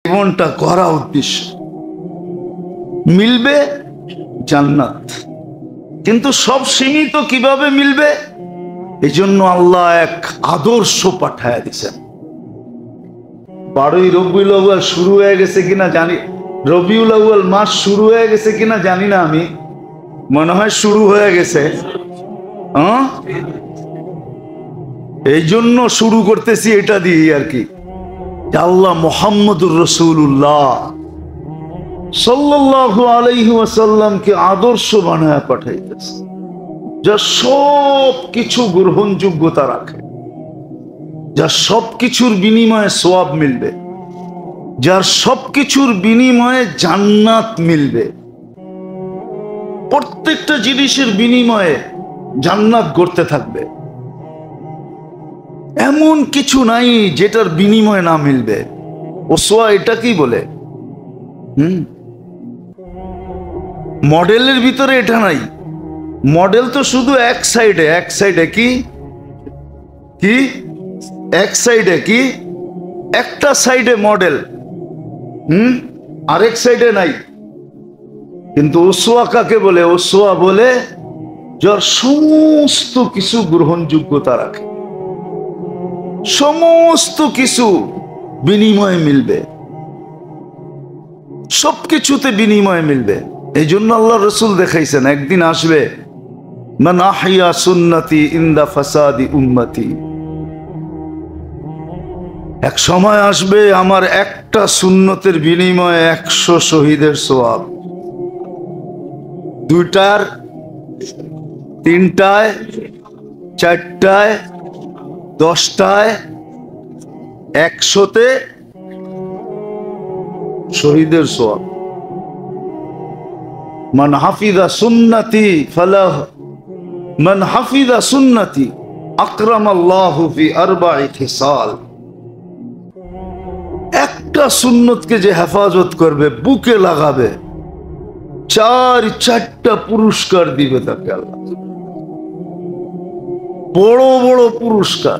জীবনটা করা উদ্দেশ্য, মিলবে জান্নাত। কিন্তু সব সীমিত কিভাবে মিলবে? এই জন্য আল্লাহ এক আদর্শ পাঠায় দিছেন। 12ই রবিউল আউয়াল শুরু হয়ে গেছে কিনা জানি, রবিউল আউয়াল মাস শুরু হয়ে গেছে কিনা জানি না, আমি মনে হয় শুরু হয়ে গেছে। এই জন্য শুরু করতেছি এটা দিয়ে আর কি, আল্লাহ মুহাম্মদুর রাসূলুল্লাহ সাল্লাল্লাহু আলাইহি ওয়াসাল্লামকে আদর্শ বানায় পাঠাইতেছে, যা সব কিছু গ্রহণযোগ্যতা রাখে, যা সব কিছুর বিনিময়ে সওয়াব মিলবে, যার সব কিছুর বিনিময়ে জান্নাত মিলবে। প্রত্যেকটা জিনিসের বিনিময়ে জান্নাত গড়তে থাকবে, এমন কিছু নাই যেটার বিনিময়ে না মিলবে। ওসওয়া এটা কি বলে, মডেলের ভিতরে এটা নাই। মডেল তো শুধু এক সাইডে, এক সাইডে কি কি এক সাইডে কি একটা সাইডে মডেল, আরেক সাইডে নাই। কিন্তু ওসওয়া কাকে বলে? ওসওয়া বলে যার সমস্ত কিছু গ্রহণযোগ্যতা রাখে, সমস্ত কিছু বিনিময়ে মিলবে, সবকিছুতে বিনিময়ে মিলবে। এই জন্য আল্লাহ রসুল দেখাইছেন একদিন আসবে, মান আহইয়া সুন্নতি ইনদা ফাসাদি উম্মতি, এক সময় আসবে আমার একটা সুন্নতের বিনিময়ে 100 শহীদের সওয়াব। 2টার, 3টায়, 4টায়, 10টায়, 100তে শহীদের সওয়াব। মান হাফিজা সুন্নতি ফালাহ, মান হাফিজা সুন্নতি আকরামাল্লাহু ফি আরবা'i খিসাল। একটা সুন্নতকে যে হেফাজত করবে, বুকে লাগাবে, 4টা পুরস্কার দিবে তাকে আল্লাহ, বড় বড় পুরস্কার।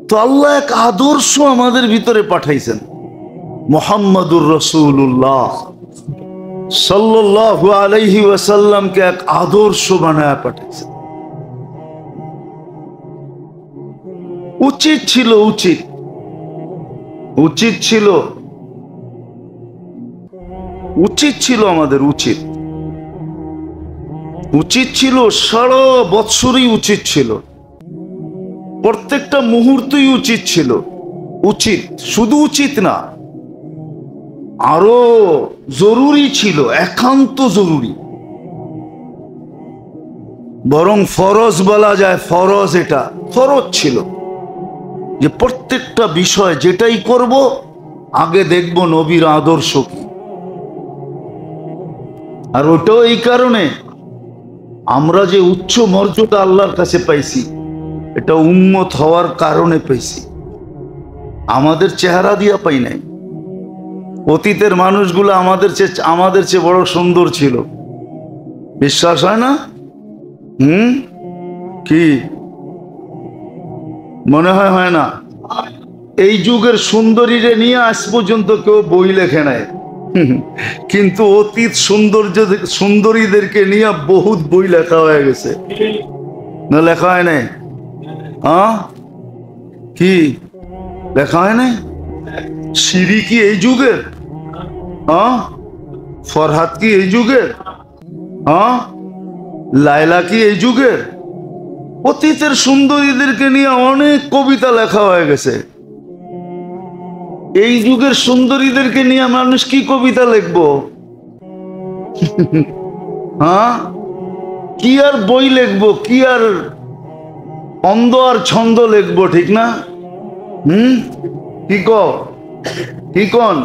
তো আল্লাহ এক আদর্শ আমাদের ভিতরে পাঠাইছেন, মুহাম্মদুর রাসূলুল্লাহ সাল্লাল্লাহু আলাইহি ওয়াসাল্লামকে এক আদর্শ বানায় পাঠাইছেন। উচিত ছিল, উচিত ছিল, উচিত ছিল আমাদের, উচিত ছিল সারা বৎসরই উচিত ছিল, প্রত্যেকটা মুহূর্তই উচিত ছিল। উচিত শুধু উচিত না, আরো জরুরি ছিল, একান্ত জরুরি, বরং ফরজ বলা যায়। ফরজ, এটা ফরজ ছিল যে প্রত্যেকটা বিষয় যেটাই করব আগে দেখব নবীর আদর্শ কি। আর ওটাও এই কারণে আমরা যে উচ্চ মর্যাদা আল্লাহর কাছে পাইছি, এটা উম্মত হওয়ার কারণে পাইছি, আমাদের চেহারা দিয়া পাই নাই। অতীতের মানুষগুলো আমাদের চেয়ে বড় সুন্দর ছিল, বিশ্বাস হয় না? কি মনে হয়? হয় না? এই যুগের সুন্দরীরে নিয়ে আজ পর্যন্ত কেউ বই লেখে নাই, কিন্তু অতীত সুন্দরীদেরকে নিয়ে বহুত বই লেখা হয়ে গেছে, না লেখা হয় নাই? কি লেখা হয় নাই? সিঁড়ি কি এই যুগের? ফরহাদ কি এই যুগের? লায়লা কি এই যুগের? অতীতের সুন্দরীদেরকে নিয়ে অনেক কবিতা লেখা হয়ে গেছে। এই যুগের সুন্দরীদেরকে নিয়ে মানুষ কি কবিতা লিখবো? কি আর বই লিখবো, কি আর অন্ধ আর ছন্দ লিখবো, ঠিক না? কি কন?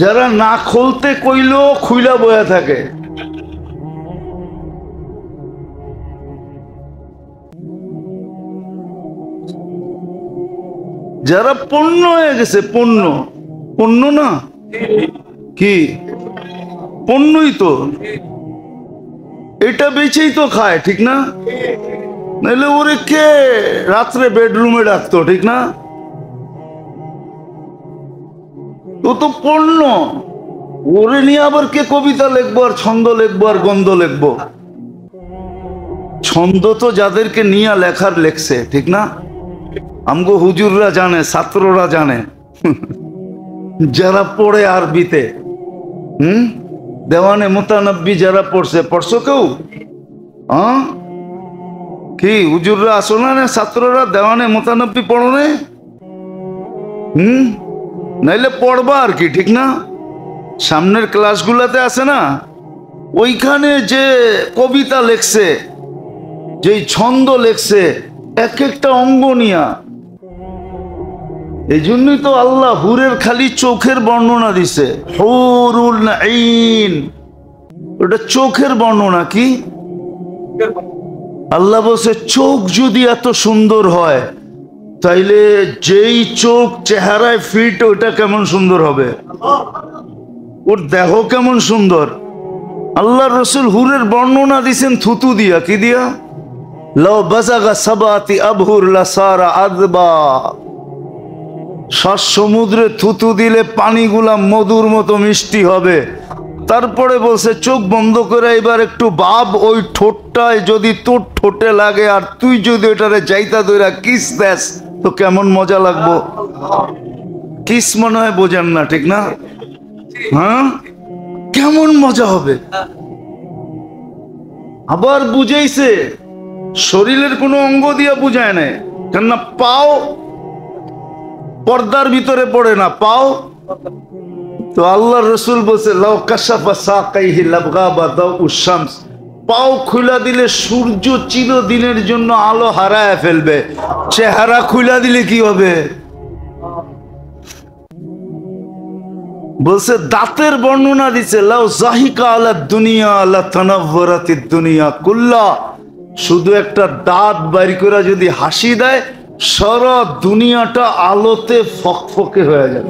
যারা না খুলতে কইলেও খুইলা বয়া থাকে। যারা পণ্য হয়ে গেছে, পণ্য না কি? পণ্যই তো, এটা বেচেই তো খায়, ঠিক না? নাহলে ওরে কে রাত্রে বেডরুমে ডাকতো, ঠিক না? ও তো পণ্য, ওরে নিয়ে আবার কে কবিতা লিখবো আর ছন্দ লিখবো আর গন্ধ লিখবো? ছন্দ তো যাদেরকে নিয়ে লেখার লেখছে, ঠিক না? আমগো হুজুররা জানে, ছাত্ররা জানে, যারা পড়ে আরবিতে। দেওয়ানে মুতানব্বি যারা পড়ছো কেউ? কি হুজুররা আসো না, ছাত্ররা দেওয়ানে মুতানব্বি পড়ো নে? নাইলে পড়বা আর কি, ঠিক না? সামনের ক্লাসগুলাতে আছে না, ওইখানে যে কবিতা লেখছে, যেই ছন্দ লেখছে, এক একটা অঙ্গ নিয়া। এই জন্যই তো আল্লাহ হুরের খালি চোখের বর্ণনা দিছে, হুরুল আইন। ওটা চোখের বর্ণনা। কি আল্লাহ বলছে, চোখ যদি এত সুন্দর হয়, তাইলে যেই চোখ চেহারায় ফিট, ওটা কেমন সুন্দর হবে? ওর দেহ কেমন সুন্দর? আল্লাহ রসুল হুরের বর্ণনা দিছেন থুতু দিয়া। কি দিয়া? লাউ বাযাগা সাবাতি আবহুর লাসারা আযবা। 7 সমুদ্রে থুতু দিলে পানিগুলা মধুর মতো মিষ্টি হবে। তারপরে বলছে, চোখ বন্ধ করে এবার একটু ভাব, ওই ঠোঁটটায় যদি তোর ঠোঁটে লাগে আর তুই যদি ওটারে যাইতা দইরা কিস দেস, তো কেমন মজা লাগবো। কিস মনে হয় বোঝেন না, ঠিক না? হ্যাঁ, কেমন মজা হবে। আবার বুঝাইছে, শরীরের কোনো অঙ্গ দিয়া বুঝায় না, কেননা পাও পর্দার ভিতরে পড়ে না, পাও তো। আল্লাহ রসুল বলছে, লাউ কাশাফা সাকাইহি লাবগাবা দাউস শামস। পাও খুলা দিলে সূর্য চিরদিনের জন্য আলো হারায় ফেলবে। চেহারা খুলা দিলে কি হবে? বলছে, দাঁতের বর্ণনা দিছে, লাউ জাহিকা আলা দুনিয়া লা তানাওয়ারাতিদ দুনিয়া কুল্লা। শুধু একটা দাঁত বাইর করে যদি হাসি দেয়, সারা দুনিয়াটা আলোতে ফকফকে হয়ে যাবে।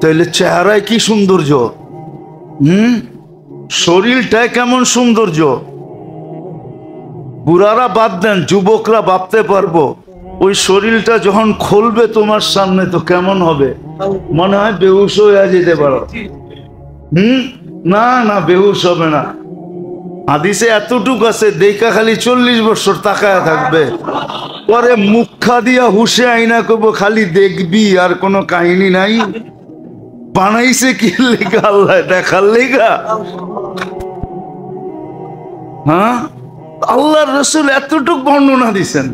তাইলে চেহারায় কি সৌন্দর্য, শরীরটায় কেমন সৌন্দর্য। বুড়ারা বাদ দেন, যুবকরা ভাবতে পারবো, ওই শরীরটা যখন খুলবে তোমার সামনে, তো কেমন হবে? মনে হয় বেহুশ হয়ে যেতে পারো। না না, বেহুশ হবে না। হাদিসে এতটুক আছে, দেখা খালি 40 বছর তাকায় থাকবে, পরে মুখা দিয়া হুশে আইনা করবো, খালি দেখবি, আর কোনো কাহিনী নাই। বানাইছে কি লেখা? আল্লাহ দেখার লেখা। হ্যাঁ, আল্লাহর রাসূল এতটুক বর্ণনা দিছেন।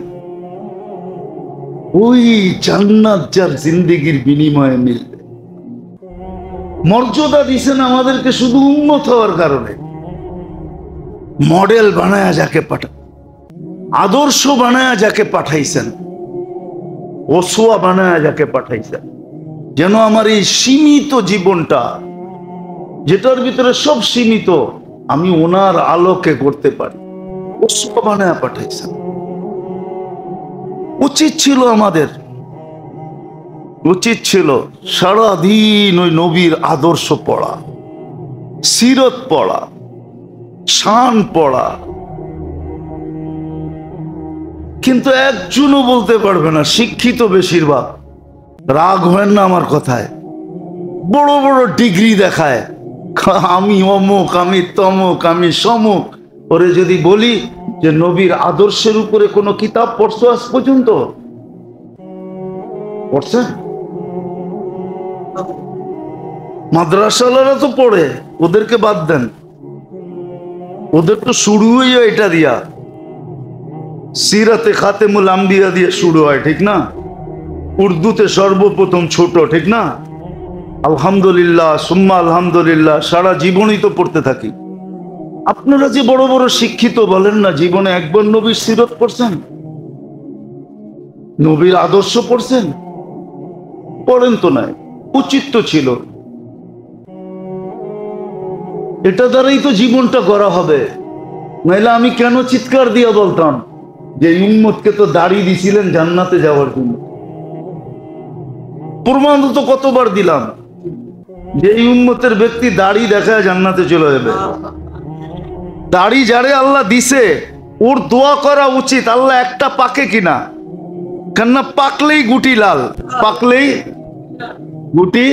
ওই জান্নাত যার জিন্দেগির বিনিময়ে মিলবে। মর্যাদা দিছেন আমাদেরকে শুধু উম্মত হওয়ার কারণে। মডেল বানায়া যাকে আদর্শ বানায়া যাকে পাঠাইছেন, ওসওয়া বানায়া যাকে পাঠাইছেন, যেন আমার এই সীমিত জীবনটা, যেটার ভিতরে সব সীমিত, আমি ওনার আলোকে করতে পারি। ওসওয়া বানায়া পাঠাইছেন। উচিত ছিল আমাদের, উচিত ছিল সারাদিন ওই নবীর আদর্শ পড়া, সিরত পড়া, শান পড়া। কিন্তু একজনও বলতে পারবে না, শিক্ষিত বেশিরভাগ। রাগ হয় না আমার কথায়, বড় বড় ডিগ্রি দেখায়, আমি অমুক, আমি তমুক, আমি সমুক। ওরে যদি বলি যে নবীর আদর্শের উপরে কোনো কিতাব পড়ছো আজ পর্যন্ত? পড়ছে? মাদ্রাসাওয়ালারা তো পড়ে, ওদেরকে বাদ দেন। ওদের তো শুরু হইয়া এটা দিয়া, সিরাতে খাতেমুল আম্বিয়া দিয়ে শুরু হয়, ঠিক না? উর্দুতে সর্বপ্রথম ছোট, ঠিক না? আলহামদুলিল্লাহ সুম্মা আলহামদুলিল্লাহ, সারা জীবনই তো পড়তে থাকি। আপনারা যে বড় বড় শিক্ষিত, বলেন না জীবনে একবার নবীর সিরত পড়ছেন? নবীর আদর্শ পড়ছেন? পড়েন তো নাই, উচিত তো ছিল। এটা দ্বারাই তো জীবনটা গড়া হবে। নাইলে আমি কেন চিৎকার দিয়ে বলতাম যে উম্মতকে তো দাড়ি দিছিলেন জান্নাতে যাওয়ার জন্য? প্রমাণ তো কতবার দিলাম যে এই উম্মতের ব্যক্তি দাড়ি দেখায় জান্নাতে চলে যাবে। দাড়ি যারে আল্লাহ দিছে, ওর দোয়া করা উচিত, আল্লাহ একটা পাকে কিনা। কেননা পাকলেই গুটি লাল, পাকলেই গুটি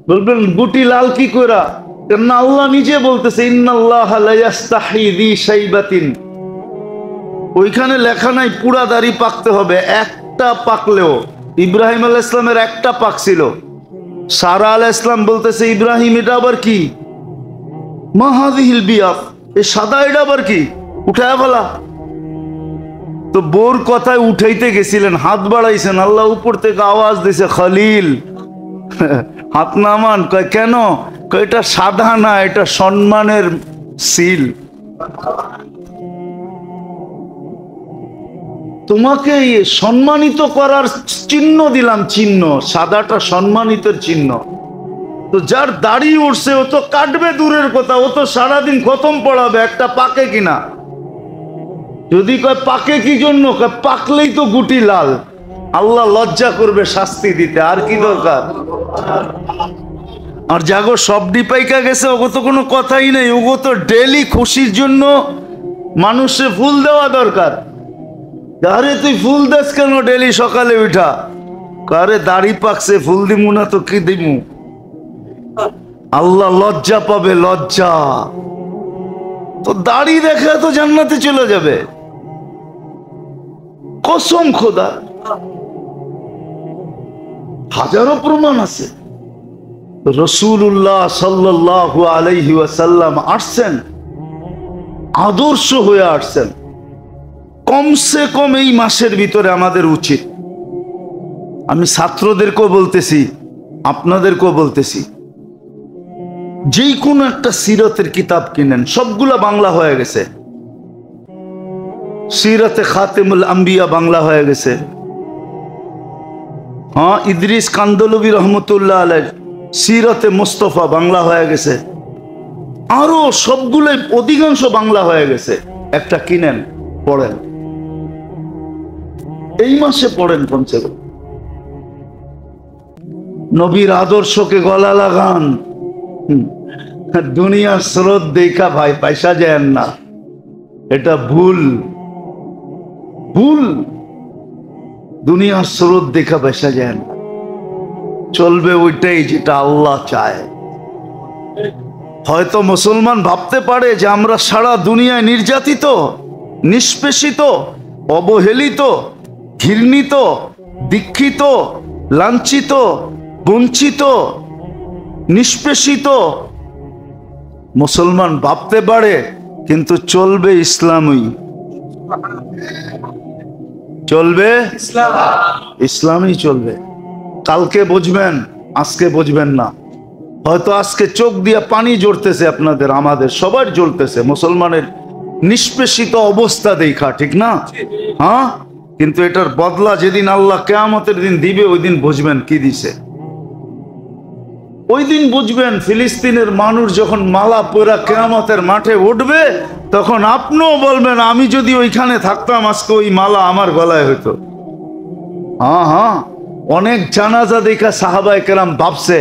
বলবেন গুটি লাল কি করে? কেন আল্লাহ নিজে বলতেছে ইন্নাল্লাহা লা ইস্তাহি যি শাইবাতিন, ওইখানে লেখা নাই পুরা দাড়ি পাকতে হবে, একটা পাকলেও। ইব্রাহিম আলাইহিস সালামের একটা পাকছিল, সারা আলাইহিস সালাম বলতেছে ইব্রাহিম এটা আবার কি? মা হাযিহিল বিয়াদ, এই সাদা এটা আবার কি? উঠায় ফেলা। তো বোর কথায় উঠাইতে গেছিলেন, হাত বাড়াইছেন, আল্লাহ উপর থেকে আওয়াজ দিছে খলিল হাত নামান। কয় কেন? কয় এটা সাদা না, এটা সম্মানের সিল। তোমাকে সম্মানিত করার চিহ্ন দিলাম, চিহ্ন সাদাটা সম্মানিতের চিহ্ন। তো যার দাড়ি উঠছে ও তো কাটবে দূরের কথা, ও তো সারাদিন খতম পড়াবে, একটা পাকে কিনা। যদি কয় পাকে কি জন্য, কয় পাকলেই তো গুটি লাল, আল্লাহ লজ্জা করবে শাস্তি দিতে, আর কি দরকার? আর জাগো সবডি পাইকা গেছে, ওগো তো কোনো কথাই নেই, ওগো তো ডেলি খুশির জন্য মানুষে ফুল দেওয়া দরকার। আরে তুই ফুল দেস কেন ডেলি সকালে উঠা? আরে দাড়ি পাকছে, ফুল দিমু না তো কি দিমু? আল্লাহ লজ্জা পাবে, লজ্জা। তো দাড়ি দেখে তো জান্নাতে চলে যাবে, কসম খোদা। হাজারো প্রমাণ আছে। রাসূলুল্লাহ সাল্লাল্লাহু আলাইহি ওয়াসাল্লাম আসছেন, আদর্শ হয়ে আসছেন। কমসে কম এই মাসের ভিতরে আমাদের উচিত, আমি ছাত্রদেরকেও বলতেছি, আপনাদেরকেও বলতেছি, যেই কোনো একটা সিরতের কিতাব কিনেন, সবগুলা বাংলা হয়ে গেছে। সিরাতে খাতেমুল আম্বিয়া বাংলা হয়ে গেছে। হ্যাঁ, ইদ্রিস কান্দলবী রহমতুল্লাহ আলাইহির সিরাতে মুস্তাফা বাংলা হয়ে গেছে। আরো সবগুলোই অধিকাংশ বাংলা হয়ে গেছে। একটা কিনেন, পড়েন, এই মাসে পড়েন কমসে কম। নবীর আদর্শকে গলা লাগান। দুনিয়ার স্রোত দেখা ভাই পয়সা যায় না, এটা ভুল। ভুল, দুনিয়ার স্রোত দেখা পয়সা যায় না, চলবে ওইটাই যেটা আল্লাহ চায়। হয়তো মুসলমান ভাবতে পারে যে আমরা সারা দুনিয়ায় নির্যাতিত, নিষ্পেষিত, অবহেলিত, ঘৃণিত, দীক্ষিত, লাঞ্ছিত, বঞ্চিত, নিষ্পেষিত মুসলমান ভাবতে পারে, কিন্তু চলবে ইসলামই, চলবে ইসলামই চলবে। কালকে বুঝবেন, আজকে বুঝবেন না। হয়তো আজকে চোখ দিয়ে পানি ঝরতেছে আপনাদের, আমাদের সবার জ্বলতেছে মুসলমানের নিষ্পেষিত অবস্থা দেখা, ঠিক না? হ্যাঁ, কিন্তু এটার বদলা যেদিন আল্লাহ কিয়ামতের দিন দিবে, ওই দিন বুঝবেন কি দিছে। ওই দিন বুঝবেন ফিলিস্তিনের মানুষ যখন মালা পরা কিয়ামতের মাঠে উঠবে, তখন আপনিও বলবেন আমি যদি ওইখানে থাকতাম আজকে ওই মালা আমার গলায় হইতো। হ্যাঁ হ্যাঁ, অনেক জানাজা দেখা সাহাবায়ে কেরাম ভাবছে,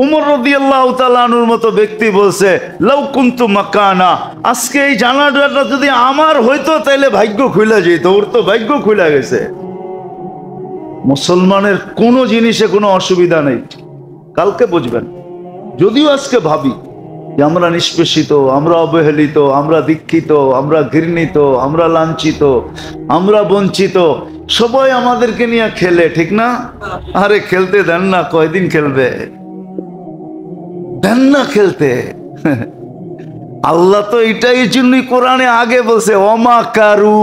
উমর রাদিয়াল্লাহু তাআলা আনহুর মতো ব্যক্তি বলছে লাউ কুনতু মাকানা, আজকে এই জানাজাটা যদি আমার হইতো তাহলে ভাগ্য খুলে যেত। ওর তো ভাগ্য খুলে গেছে। মুসলমানের কোনো জিনিসে কোনো অসুবিধা নেই, কালকে বুঝবেন। যদিও আজকে ভাবি যে আমরা নিষ্পেষিত, আমরা অবহেলিত, আমরা দীক্ষিত, আমরা ঘৃণিত, আমরা লাঞ্ছিত, আমরা বঞ্চিত, সবাই আমাদেরকে নিয়ে খেলে, ঠিক না? আরে খেলতে দেন না, কয়দিন খেলবে? দেন না খেলতে। আল্লাহ তো এটাই জন্যই কোরআনে আগে বলছে ওমা কারু,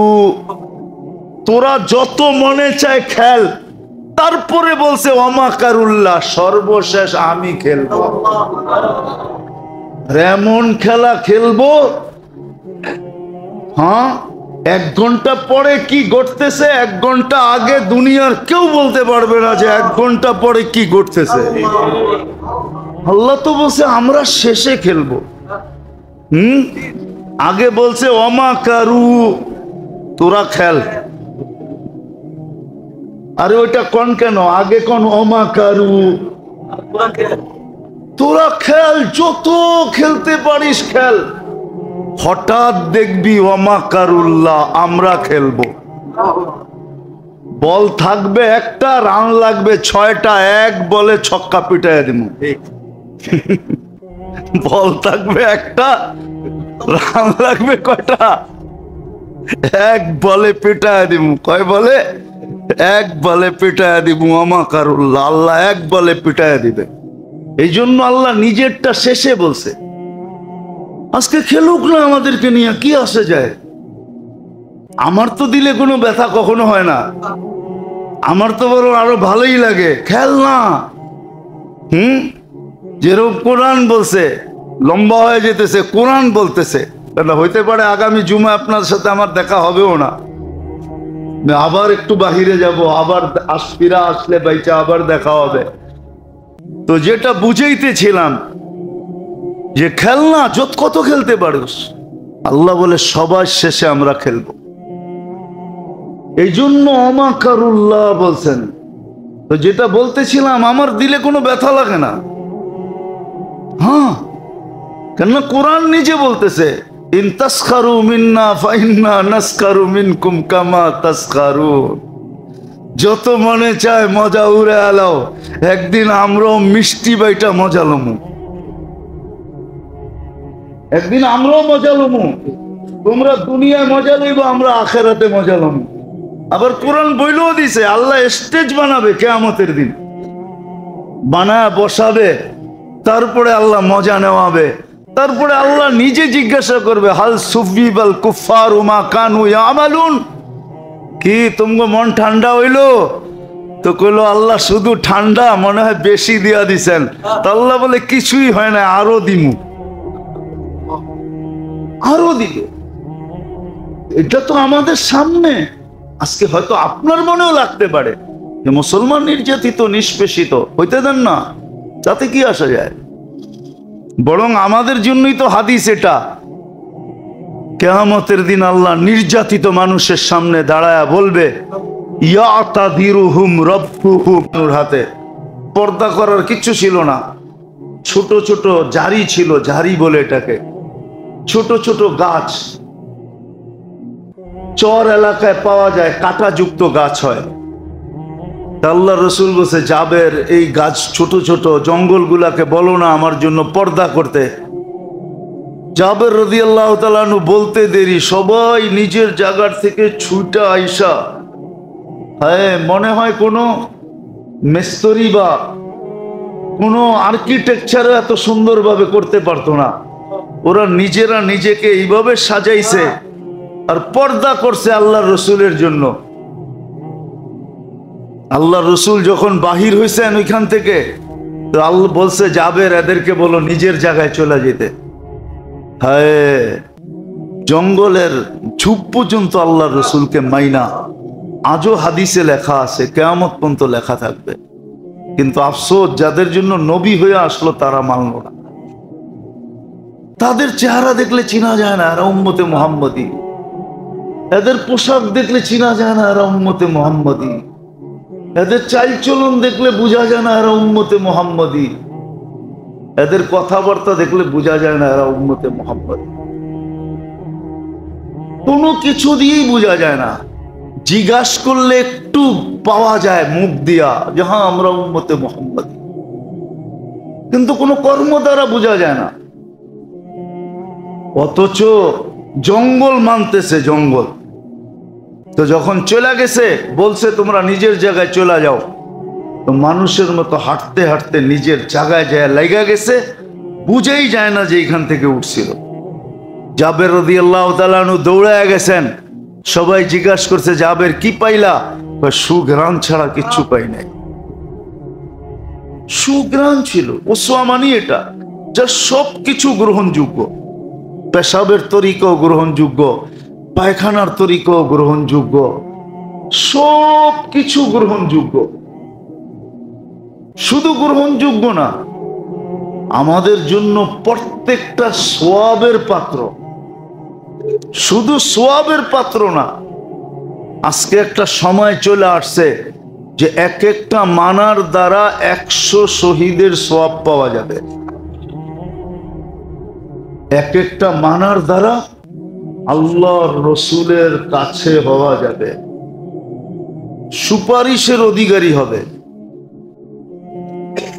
তোরা যত মনে চায় খেল, তারপরে বলছে ওমা কারুল্লাহ, সর্বশেষ আমি খেলবো। এমন খেলা খেলবো, হ্যাঁ, 1 ঘন্টা পরে কি ঘটতেছে 1 ঘন্টা আগে দুনিয়ার কেউ বলতে পারবে না যে 1 ঘন্টা পরে কি ঘটতেছে। আল্লাহ তো বলছে আমরা শেষে খেলবো। আগে বলছে ওমা কারু, তোরা খেল। আরে ওইটা কোন কেন? আগে কোন ওমা কারু, তোরা খেল, যত খেলতে পারিস খেল। হঠাৎ দেখবি ওমা কারুল্লাহ, আমরা খেলবো। বল থাকবে একটা, রান লাগবে 6টা, এক বলে ছক্কা পিটাইয়া দিব। বল থাকবে একটা, রান লাগবে কয়টা? এক বলে পিটাইয়া দিব। কয় বলে? এক বলে পিটাইয়া দিব। আমাকারুল্লাহ, আল্লাহ এক বলে পিটাইয়া দিবে। এই জন্য আল্লাহ নিজেরটা শেষে বলছে। আজকে খেলুক না, আমাদেরকে নিয়ে কি আসে যায়? আমার তো দিলে কোনো ব্যথা কখনো হয় না, আমার তো বরং আরো ভালোই লাগে। খেল না। যেরকম কোরআন বলছে, লম্বা হয়ে যেতেছে, কোরআন বলতেছে। হইতে পারে আগামী জুমা আপনার সাথে আমার দেখা হবেও না, আবার একটু বাহিরে যাব, আবার ফিরা আসলে বাইচা আবার দেখা হবে। তো যেটা বুঝাইতেছিলাম যে খেলনা কত খেলতে পারিস, আল্লাহ বলে সবার শেষে আমরা খেলবো। এই জন্য অমাকারুল্লাহ বলছেন। তো যেটা বলতেছিলাম, আমার দিলে কোনো ব্যথা লাগে না। হ্যাঁ, কেননা কোরআন নিজে বলতেছে, ইন তাসখারু মিন্না ফাইন্না নাসখারু মিনকুম কামা তাসখারুন। যত মনে চায় মজা উড়ে আলাও, একদিন আমরাও মিষ্টি বাইটা মজা লমু। একদিন আমরাও মজা লমু। তোমরা দুনিয়ায় মজা লইব, আমরা আখেরাতে মজা লমু। আবার কোরআন বইলেও দিছে, আল্লাহ স্টেজ বানাবে কিয়ামতের দিন, বানায় বসাবে, তারপরে আল্লাহ মজা নেওয়াবে। তারপরে আল্লাহ নিজে জিজ্ঞাসা করবে, হাল সুফিবাল কুফারু মা কানু ইয়ামালুন। কি তোমগো মন ঠান্ডা হইলো? তো কইলো, আল্লাহ শুধু ঠান্ডা, মনে হয় বেশি দিয়া দিছেন। তো আল্লাহ বলে, কিছুই হয় না, আরো দিমু, আরো দিব। এটা তো আমাদের সামনে। আজকে হয়তো আপনার মনেও লাগতে পারে যে মুসলমান নির্যাতিত, নিষ্পেষিত, হইতে দেন না, তাতে কি আসা যায়? বরং আমাদের জন্যই তো হাদিস এটা। কিয়ামতের দিন আল্লাহ নির্যাতিত মানুষের সামনে দাঁড়ায়া বলবে, ইয়াতাদিরুহুম রাব্বুহুম। হাতে পর্দা করার কিচ্ছু ছিল না, ছোট ছোট জারি ছিল, জারি বলে এটাকে, ছোট ছোট গাছ। চর এলাকায় পাওয়া যায়, কাঁটাযুক্ত গাছ হয়। আল্লাহ রসুল বলছে, জাবের, এই গাছ ছোট ছোট জঙ্গলগুলাকে বলো না আমার জন্য পর্দা করতে। জাবের রাদিয়াল্লাহু তাআলা আনহু বলতে দেরি, সবাই নিজের জায়গার থেকে ছুটা আইসা, হ্যাঁ, মনে হয় কোনো মিস্ত্রি বা কোনো আর্কিটেকচারও এত সুন্দরভাবে করতে পারতো না। ওরা নিজেরা নিজেকে এইভাবে সাজাইছে আর পর্দা করছে আল্লাহর রসুলের জন্য। আল্লাহ রসুল যখন বাহির হয়েছেন ওইখান থেকে, তো আল্লাহ বলছে, জাবের, এদেরকে বলো নিজের জায়গায় চলে যেতে। হ্যাঁ, জঙ্গলের ঝুপ পর্যন্ত আল্লাহ রসুলকে মাইনা। আজও হাদিসে লেখা আছে, কিয়ামত পর্যন্ত লেখা থাকবে। কিন্তু আফসোস, যাদের জন্য নবী হয়ে আসলো তারা মানল না। তাদের চেহারা দেখলে চিনা যায় না এরা উম্মতে মুহাম্মদী। এদের পোশাক দেখলে চিনা যায় না এরা উম্মতে মুহাম্মদী। এদের চালচলন দেখলে বোঝা যায় না এরা উম্মতে মুহাম্মদী। এদের কথাবার্তা দেখলে বোঝা যায় না এরা উম্মতে মুহাম্মদী। কোনো কিছু দিয়েই বোঝা যায় না। জিজ্ঞাস করলে একটু পাওয়া যায় মুখ দিয়া যে হ্যাঁ আমরা উম্মতে মুহাম্মদী, কিন্তু কোনো কর্ম দ্বারা বোঝা যায় না। অথচ জঙ্গল মানতেছে, জঙ্গল। তো যখন চলে গেছে, বলছে তোমরা নিজের জায়গায় চলে যাও, তো মানুষের মতো হাঁটতে হাঁটতে নিজের জায়গায় যায় লাগা গেছে, বুঝেই যায় না যে এখান থেকে উঠছিল। জাবের রাদিয়াল্লাহু তাআলা আনহু দৌড়ায় গেছেন। সবাই জিজ্ঞাসা করছে, জাবের কি পাইলা? সুঘ্রাণ ছাড়া কিচ্ছু পাই নাই। সুঘ্রাণ ছিল, ওসওয়ামানি এটা, যা সব কিছু গ্রহণযোগ্য। পেশাবের তরিকাও গ্রহণযোগ্য, পায়খানার তরিকাও গ্রহণযোগ্য, সব কিছু গ্রহণযোগ্য। শুধু গ্রহণযোগ্য না, আমাদের জন্য প্রত্যেকটা সওয়াবের পাত্র। শুধু সওয়াবের পাত্র না, আজকে একটা সময় চলে আসছে যে এক একটা মানার দ্বারা 100 শহীদের সওয়াব পাওয়া যাবে। এক একটা মানার দ্বারা আল্লাহর রসুলের কাছে হওয়া যাবে। সুপারিশের অধিকারী হবে।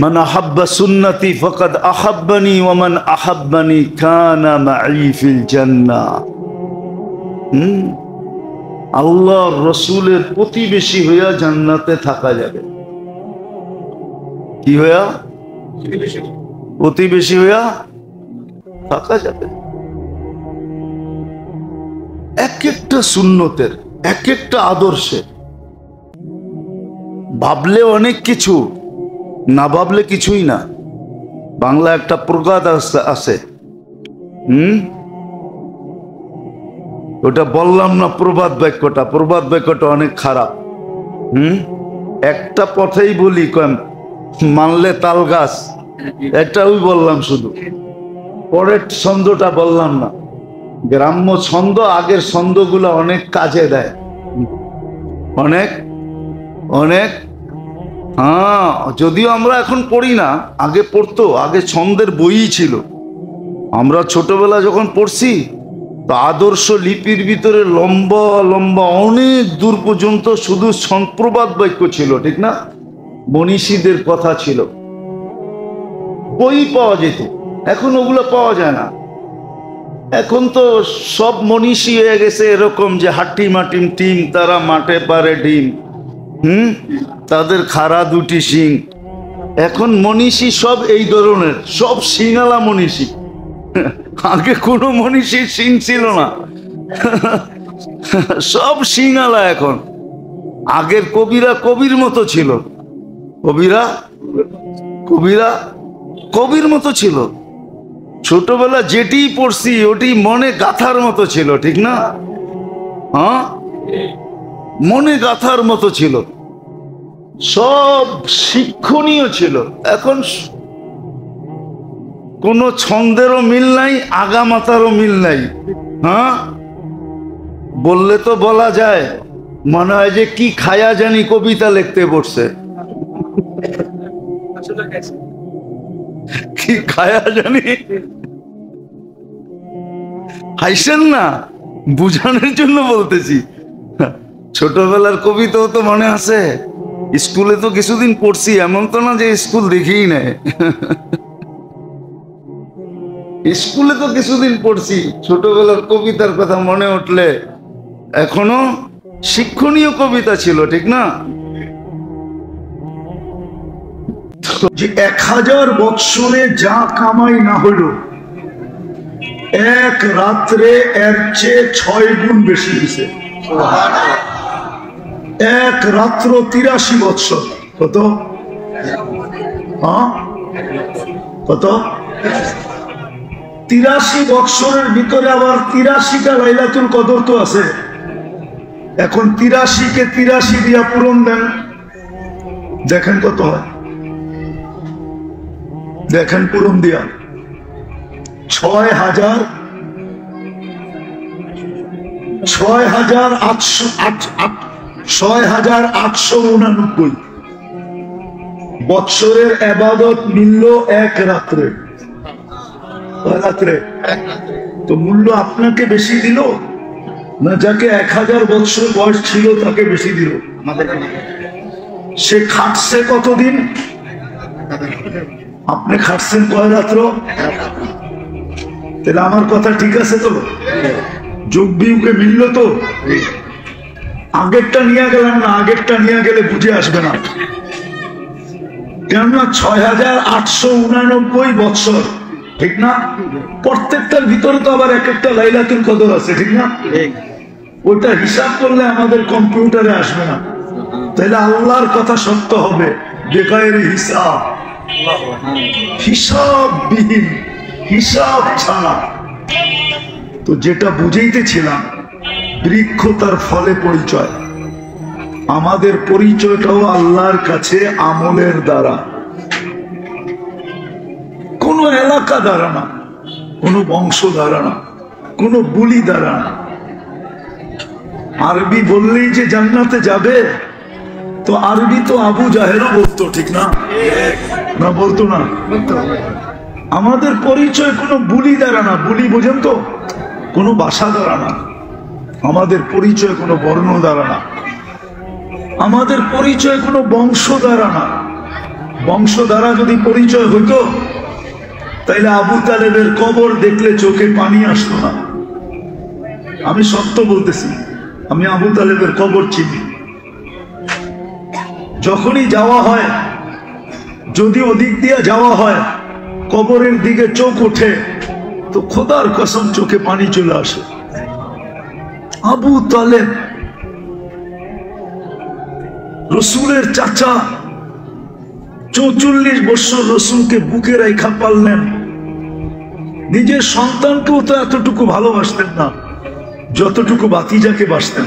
মান আহাব্বা সুন্নতি ফাকাদ আহাব্বানি ওয়া মান আহাব্বানি কানা মাই ফিল জান্নাহ। আল্লাহর রাসূলের প্রতিবেশী হইয়া জান্নাতে থাকা যাবে। কি হইয়া? প্রতিবেশী হইয়া থাকা যাবে। এক একটা সুন্নতের, এক একটা আদর্শে ভাবলে অনেক কিছু, না ভাবলে কিছুই না। বাংলা একটা প্রবাদ আছে, ওটা বললাম না, প্রবাদ বাক্যটা অনেক খারাপ। একটা পথেই বলি, মানলে তাল গাছ, এটাই বললাম শুধু, পরের ছন্দটা বললাম না। গ্রাম্য ছন্দ, আগের ছন্দগুলো অনেক কাজে দেয়, অনেক অনেক। হ্যাঁ, যদিও আমরা এখন পড়ি না, আগে পড়তো, আগে ছন্দের বইই ছিল। আমরা ছোটবেলা যখন পড়ছি, তো আদর্শ লিপির ভিতরে লম্বা লম্বা অনেক দূর পর্যন্ত শুধু প্রবাদ বাক্য ছিল, ঠিক না? মনীষীদের কথা ছিল, বই পাওয়া যেত। এখন ওগুলো পাওয়া যায় না। এখন তো সব মনীষী হয়ে গেছে এরকম যে হাট্টি মাটিম টিম, তারা মাঠে পারে ডিম, তাদের খাড়া দুটি শিং। এখন মনীষী সব এই ধরনের, সব শিঙালা মনীষী। আগে কোনো মনীষীর শিং ছিল না, সব শিঙালা এখন। আগের কবিরা কবির মতো ছিল, কবিরা কবির মতো ছিল। ছোটবেলা যেটি পড়ছি ওটি মনে গাথার মতো ছিল, ঠিক না? হ্যাঁ, মনে গাথার মতো ছিল, সব শিক্ষণীয় ছিল। এখন কোন ছন্দেরও মিল নাই, আগামাতারও মিল নাই। হ্যাঁ, বললে তো বলা যায়, মনে হয় যে কি খায়া জানি কবিতা লিখতে বসছে। কি খায়া জানি, হাইসেন না, বুঝানোর জন্য বলতেছি। ছোটবেলার কবিতাও তো মনে আছে, স্কুলে তো কিছুদিন পড়ছি, এমন তো না যে স্কুল দেখিই নেয়। স্কুলে তো কিছুদিন পড়ছি, ছোটবেলার কবিতার কথা মনে উঠলে এখনো শিক্ষণীয় কবিতা ছিল, ঠিক না? যে 1000 বৎসরে যা কামাই না হলো, এক রাত্রে এর চেয়ে 6 গুণ বেশি দিছে। এক রাত্র 83 বৎসর, কত? কত? 83 বৎসরের ভিতরে আবার 83টা লাইলাতুল কদর তো আছে। এখন 83 কে 83 দিয়া পূরণ দেন, দেখেন কত হয়, দেখেন পূরণ দিয়া 6,889 বৎসরের ইবাদত মিলল এক রাত্রে। তো মূল্য আপনাকে বেশি দিল না যাকে 1000 বৎসর বয়স ছিল তাকে বেশি দিল? সে খাটছে কতদিন, আপনি খাটছেন কয় রাত্র? তাহলে আমার কথা ঠিক আছে তো? যোগ বিয়োগে মিলল তো? আগেরটা নিয়ে গেলাম না, আগেরটা নিয়ে গেলে বুঝে আসবে না। কেননা 6,889 বৎসর, ঠিক না? প্রত্যেকটার ভিতরে তো আবার এক একটা লাইলাতুল কদর আছে, ঠিক না? ওইটা হিসাব করলে আমাদের কম্পিউটারে আসবে না। তাহলে আল্লাহর কথা সত্য হবে, বেকায়ের হিসাব, হিসাববিহীন, হিসাব ছাড়া। তো যেটা বুঝাইতেছিলাম, বৃক্ষ তার ফলে পরিচয়, আমাদের পরিচয়টাও আল্লাহর কাছে আমলের দ্বারা, কোন এলাকা দ্বারা না, কোন বংশ দ্বারা না, কোন বুলি দ্বারা না। আরবি বললেই যে জান্নাতে যাবে, তো আরবি তো আবু জাহেলও বলতো, ঠিক না? না বলতো না? আমাদের পরিচয় কোনো বুলি দ্বারা না, বুলি বোঝেন তো, কোনো ভাষা দ্বারা না, আমাদের পরিচয় কোনো বর্ণ দ্বারা না। আমাদের পরিচয় কোনো বংশ দ্বারা না। বংশ দ্বারা যদি পরিচয় হতো তাইলে আবু তালেবের কবর দেখলে চোখে পানি আসতো না। আমি সত্য বলতেছি, আমি আবু তালেবের কবর চিনি। যখনই যাওয়া হয়, যদি ওদিক দিয়ে যাওয়া হয়, কবরের দিকে চোখ ওঠে তো খোদার কসম চোখে পানি চলে আসে। আবু তালেব রসুলের চাচা, 44 বছর রসুলকে বুকে রেখা পাললেন। নিজের সন্তানকেও তো এতটুকু ভালোবাসতেন না যতটুকু ভাতিজাকে বাসতেন।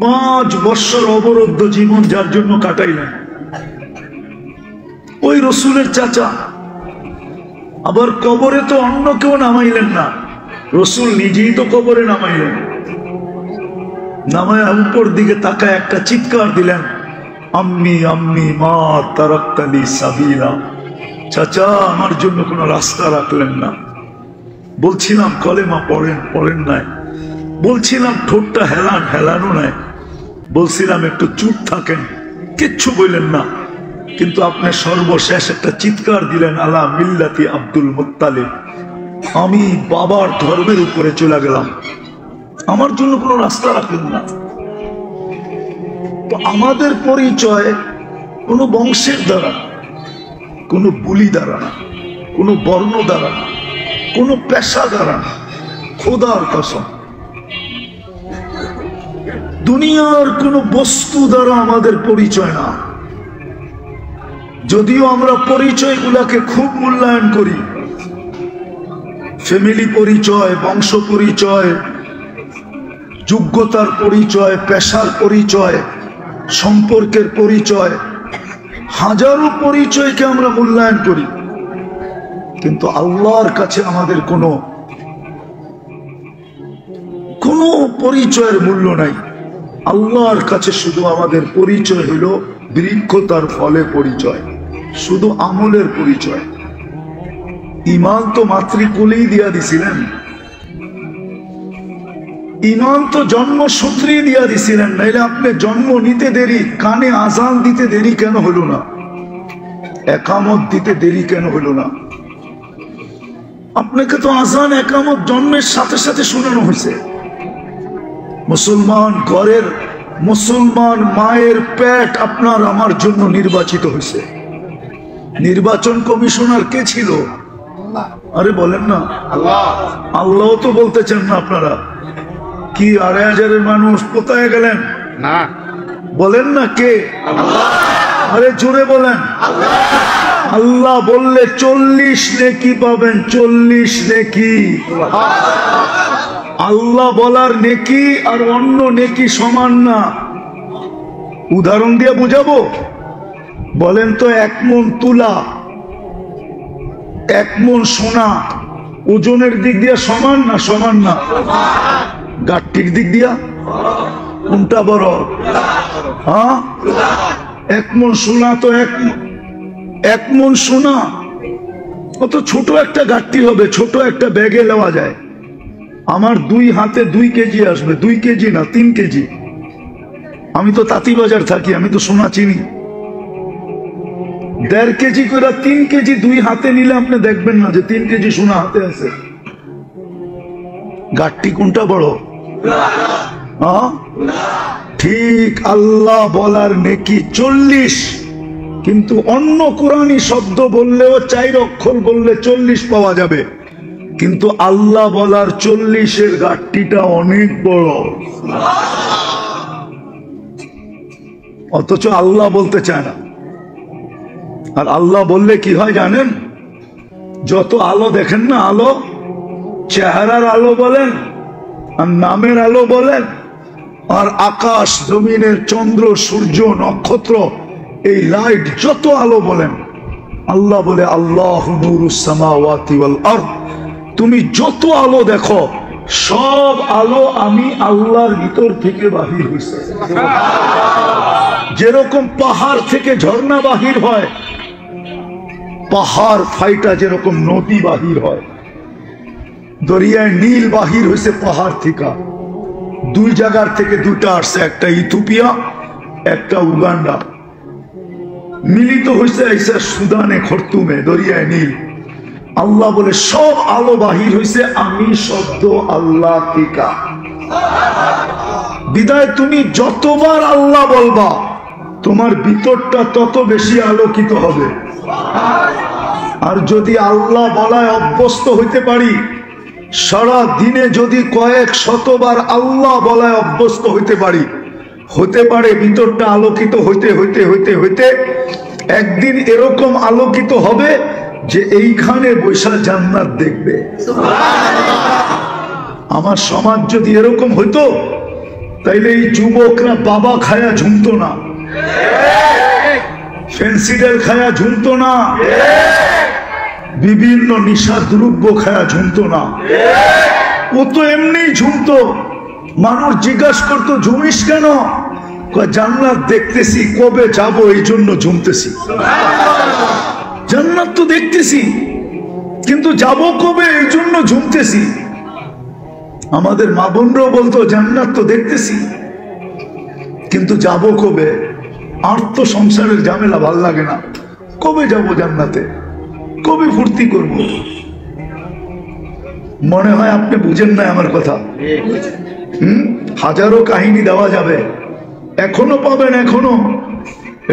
5 বছর অবরুদ্ধ জীবন যার জন্য কাটাইলেন ওই রসুলের চাচা। আবার কবরে তো অন্য কেউ নামাইলেন না, রসুল নিজেই তো কবরে নামাইলেন। নামায় উপর দিকে তাকায় একটা চিৎকার দিলেন, আম্মি আম্মি মা তারাক্তালি সাবিলা। চাচা আমার জন্য কোনো রাস্তা রাখলেন না। বলছিলাম কলেমা পড়েন, পড়েন নাই। বলছিলাম ঠোঁটটা হেলান, হেলানো নাই। বলছিলাম একটু চুপ থাকেন, কিচ্ছু বললেন না। কিন্তু আপনি সর্বশেষ একটা চিৎকার দিলেন, আলা মিল্লাতি আব্দুল মুত্তালিব। আমি বাবার ধর্মের উপরে চলে গেলাম, আমার জন্য কোনো রাস্তা রাখলেন না। তো আমাদের পরিচয় কোনো বংশের দ্বারা, কোনো বুলি দ্বারা না, কোনো বর্ণ দ্বারা না, কোনো পেশা দ্বারা না। খোদার কসম, দুনিয়ার কোনো বস্তু দ্বারা আমাদের পরিচয় না। যদিও আমরা পরিচয়গুলোকে খুব মূল্যায়ন করি, ফ্যামিলি পরিচয়, বংশ পরিচয়, যোগ্যতার পরিচয়, পেশার পরিচয়, সম্পর্কের পরিচয়, হাজারো পরিচয়কে আমরা মূল্যায়ন করি। কিন্তু আল্লাহর কাছে আমাদের কোনো পরিচয়ের মূল্য নাই। আল্লাহর কাছে শুধু আমাদের পরিচয় হলো বৃক্ষ তার ফলে পরিচয়, শুধু আমলের পরিচয়। ইমান তো মাতৃকুলেই দিয়া দিছিলেন, ইমান তো জন্মসূত্রেই দিয়া দিছিলেন। নাইলে আপনি জন্ম নিতে দেরি, কানে আজান দিতে দেরি কেন হলো না? একামত দিতে দেরি কেন হলো না? আপনাকে তো আজান একামত জন্মের সাথে সাথে শোনানো হয়েছে। মুসলমান ঘরের মুসলমান মায়ের পেট আপনার আমার জন্য নির্বাচিত হয়েছে। নির্বাচন কমিশনার কে ছিল? আরে বলেন না, আল্লাহ তো বলতেছেন না আপনারা। কি 2,500 মানুষ কোথায় গেলেন? না বলেন না কে? আরে জোরে বলেন। আল্লাহ বললে 40 নেকি পাবেন, 40 নেকি। আল্লাহ বলার নেকি আর অন্য নেকি সমান না। উদাহরণ দিয়ে বুঝাবো, বলেন তো 1 মণ তুলা, 1 মণ সোনা ওজনের দিক দিয়ে সমান না? সমান না। গাঠটির দিক দিয়া কোনটা বড়? হ্যাঁ, 1 মণ সোনা তো 1 মণ সোনা কত ছোট একটা গাঠটি হবে, ছোট একটা ব্যাগে নেওয়া যায়। আমার 2 হাতে 2 কেজি আসবে, 2 কেজি না 3 কেজি। আমি তো তাঁতিবাজার থাকি, আমি তো সোনা চিনি। 1.5 কেজি করে 3 কেজি 2 হাতে নিলে আপনি দেখবেন না যে 3 কেজি সোনা হাতে আছে। গাঠটি কোনটা বড়? ঠিক আল্লাহ বলার নেকি 40, কিন্তু অন্য কোরআনী শব্দ বললেও 4 অক্ষর বললে 40 পাওয়া যাবে। কিন্তু আল্লাহ বলার 40-এর গাঠটিটা অনেক বড়। অথচ আল্লাহ বলতে চায় না। আর আল্লাহ বললে কি হয় জানেন? যত আলো দেখেন না, আলো, চেহারার আলো বলেন আর নামের আলো বলেন, আর আকাশ জমিনের চন্দ্র সূর্য নক্ষত্র এই লাইট যত আলো বলেন, আল্লাহ বলে আল্লাহু নূরুস সামাওয়াতি ওয়াল আরদ। তুমি যত আলো দেখো সব আলো আমি আল্লাহর ভিতর থেকে বাহির হইছে। যেরকম পাহাড় থেকে ঝর্ণা বাহির হয়, পাহাড় ফাইটা যেরকম নদী বাহির হয়, দরিয়ায় নীল বাহির হয়েছে পাহাড় থেকে। দুই জায়গার থেকে দুইটা আসছে, একটা ইথিওপিয়া একটা উগান্ডা, মিলিত হয়েছে এসে সুদানে খর্তুমে দরিয়ায় নীল। আল্লাহ বলে সব আলো বাহির হয়েছে আমি শব্দ আল্লাহ টিকা। বিদায় তুমি যতবার আল্লাহ বলবা তোমার ভিতরটা তত বেশি আলোকিত হবে। আর যদি আল্লাহ বলায় অভ্যস্ত হইতে পারি, সারা দিনে যদি কয়েক শতবার আল্লাহ বলায় অভ্যস্ত হইতে পারি, হতে পারে ভিতরটা আলোকিত হইতে হইতে হইতে হইতে একদিন এরকম আলোকিত হবে যে এইখানে বৈশা জান্নাত দেখবে। আমার সমাজ যদি এরকম হইতো তাইলে এই যুবকরা বাবা খায়া ঝুমতো না, ফেন্সিডেল খায়া ঝুমতো না, বিভিন্ন নিশা দ্রব্য খায়া ঝুমতো না। ও তো এমনি ঝুমতো। মানুষ জিজ্ঞাসা করতো ঝুমিস কেন? জান্নাত দেখতেছি, কবে যাব এই জন্য ঝুমতেছি। জান্নাত তো দেখতেছি কিন্তু যাব কবে এই জন্য ঝুমতেছি। আমাদের মা বোনরাও বলতো জান্নাত তো দেখতেছি কিন্তু যাব কবে? আর তো সংসারের ঝামেলা ভাল লাগে না, কবে যাব জান্নাতে, কবে ফুর্তি করব? মনে হয় আপনি বুঝেন না আমার কথা। হাজারো কাহিনী দেওয়া যাবে, এখনো পাবেন, এখনো।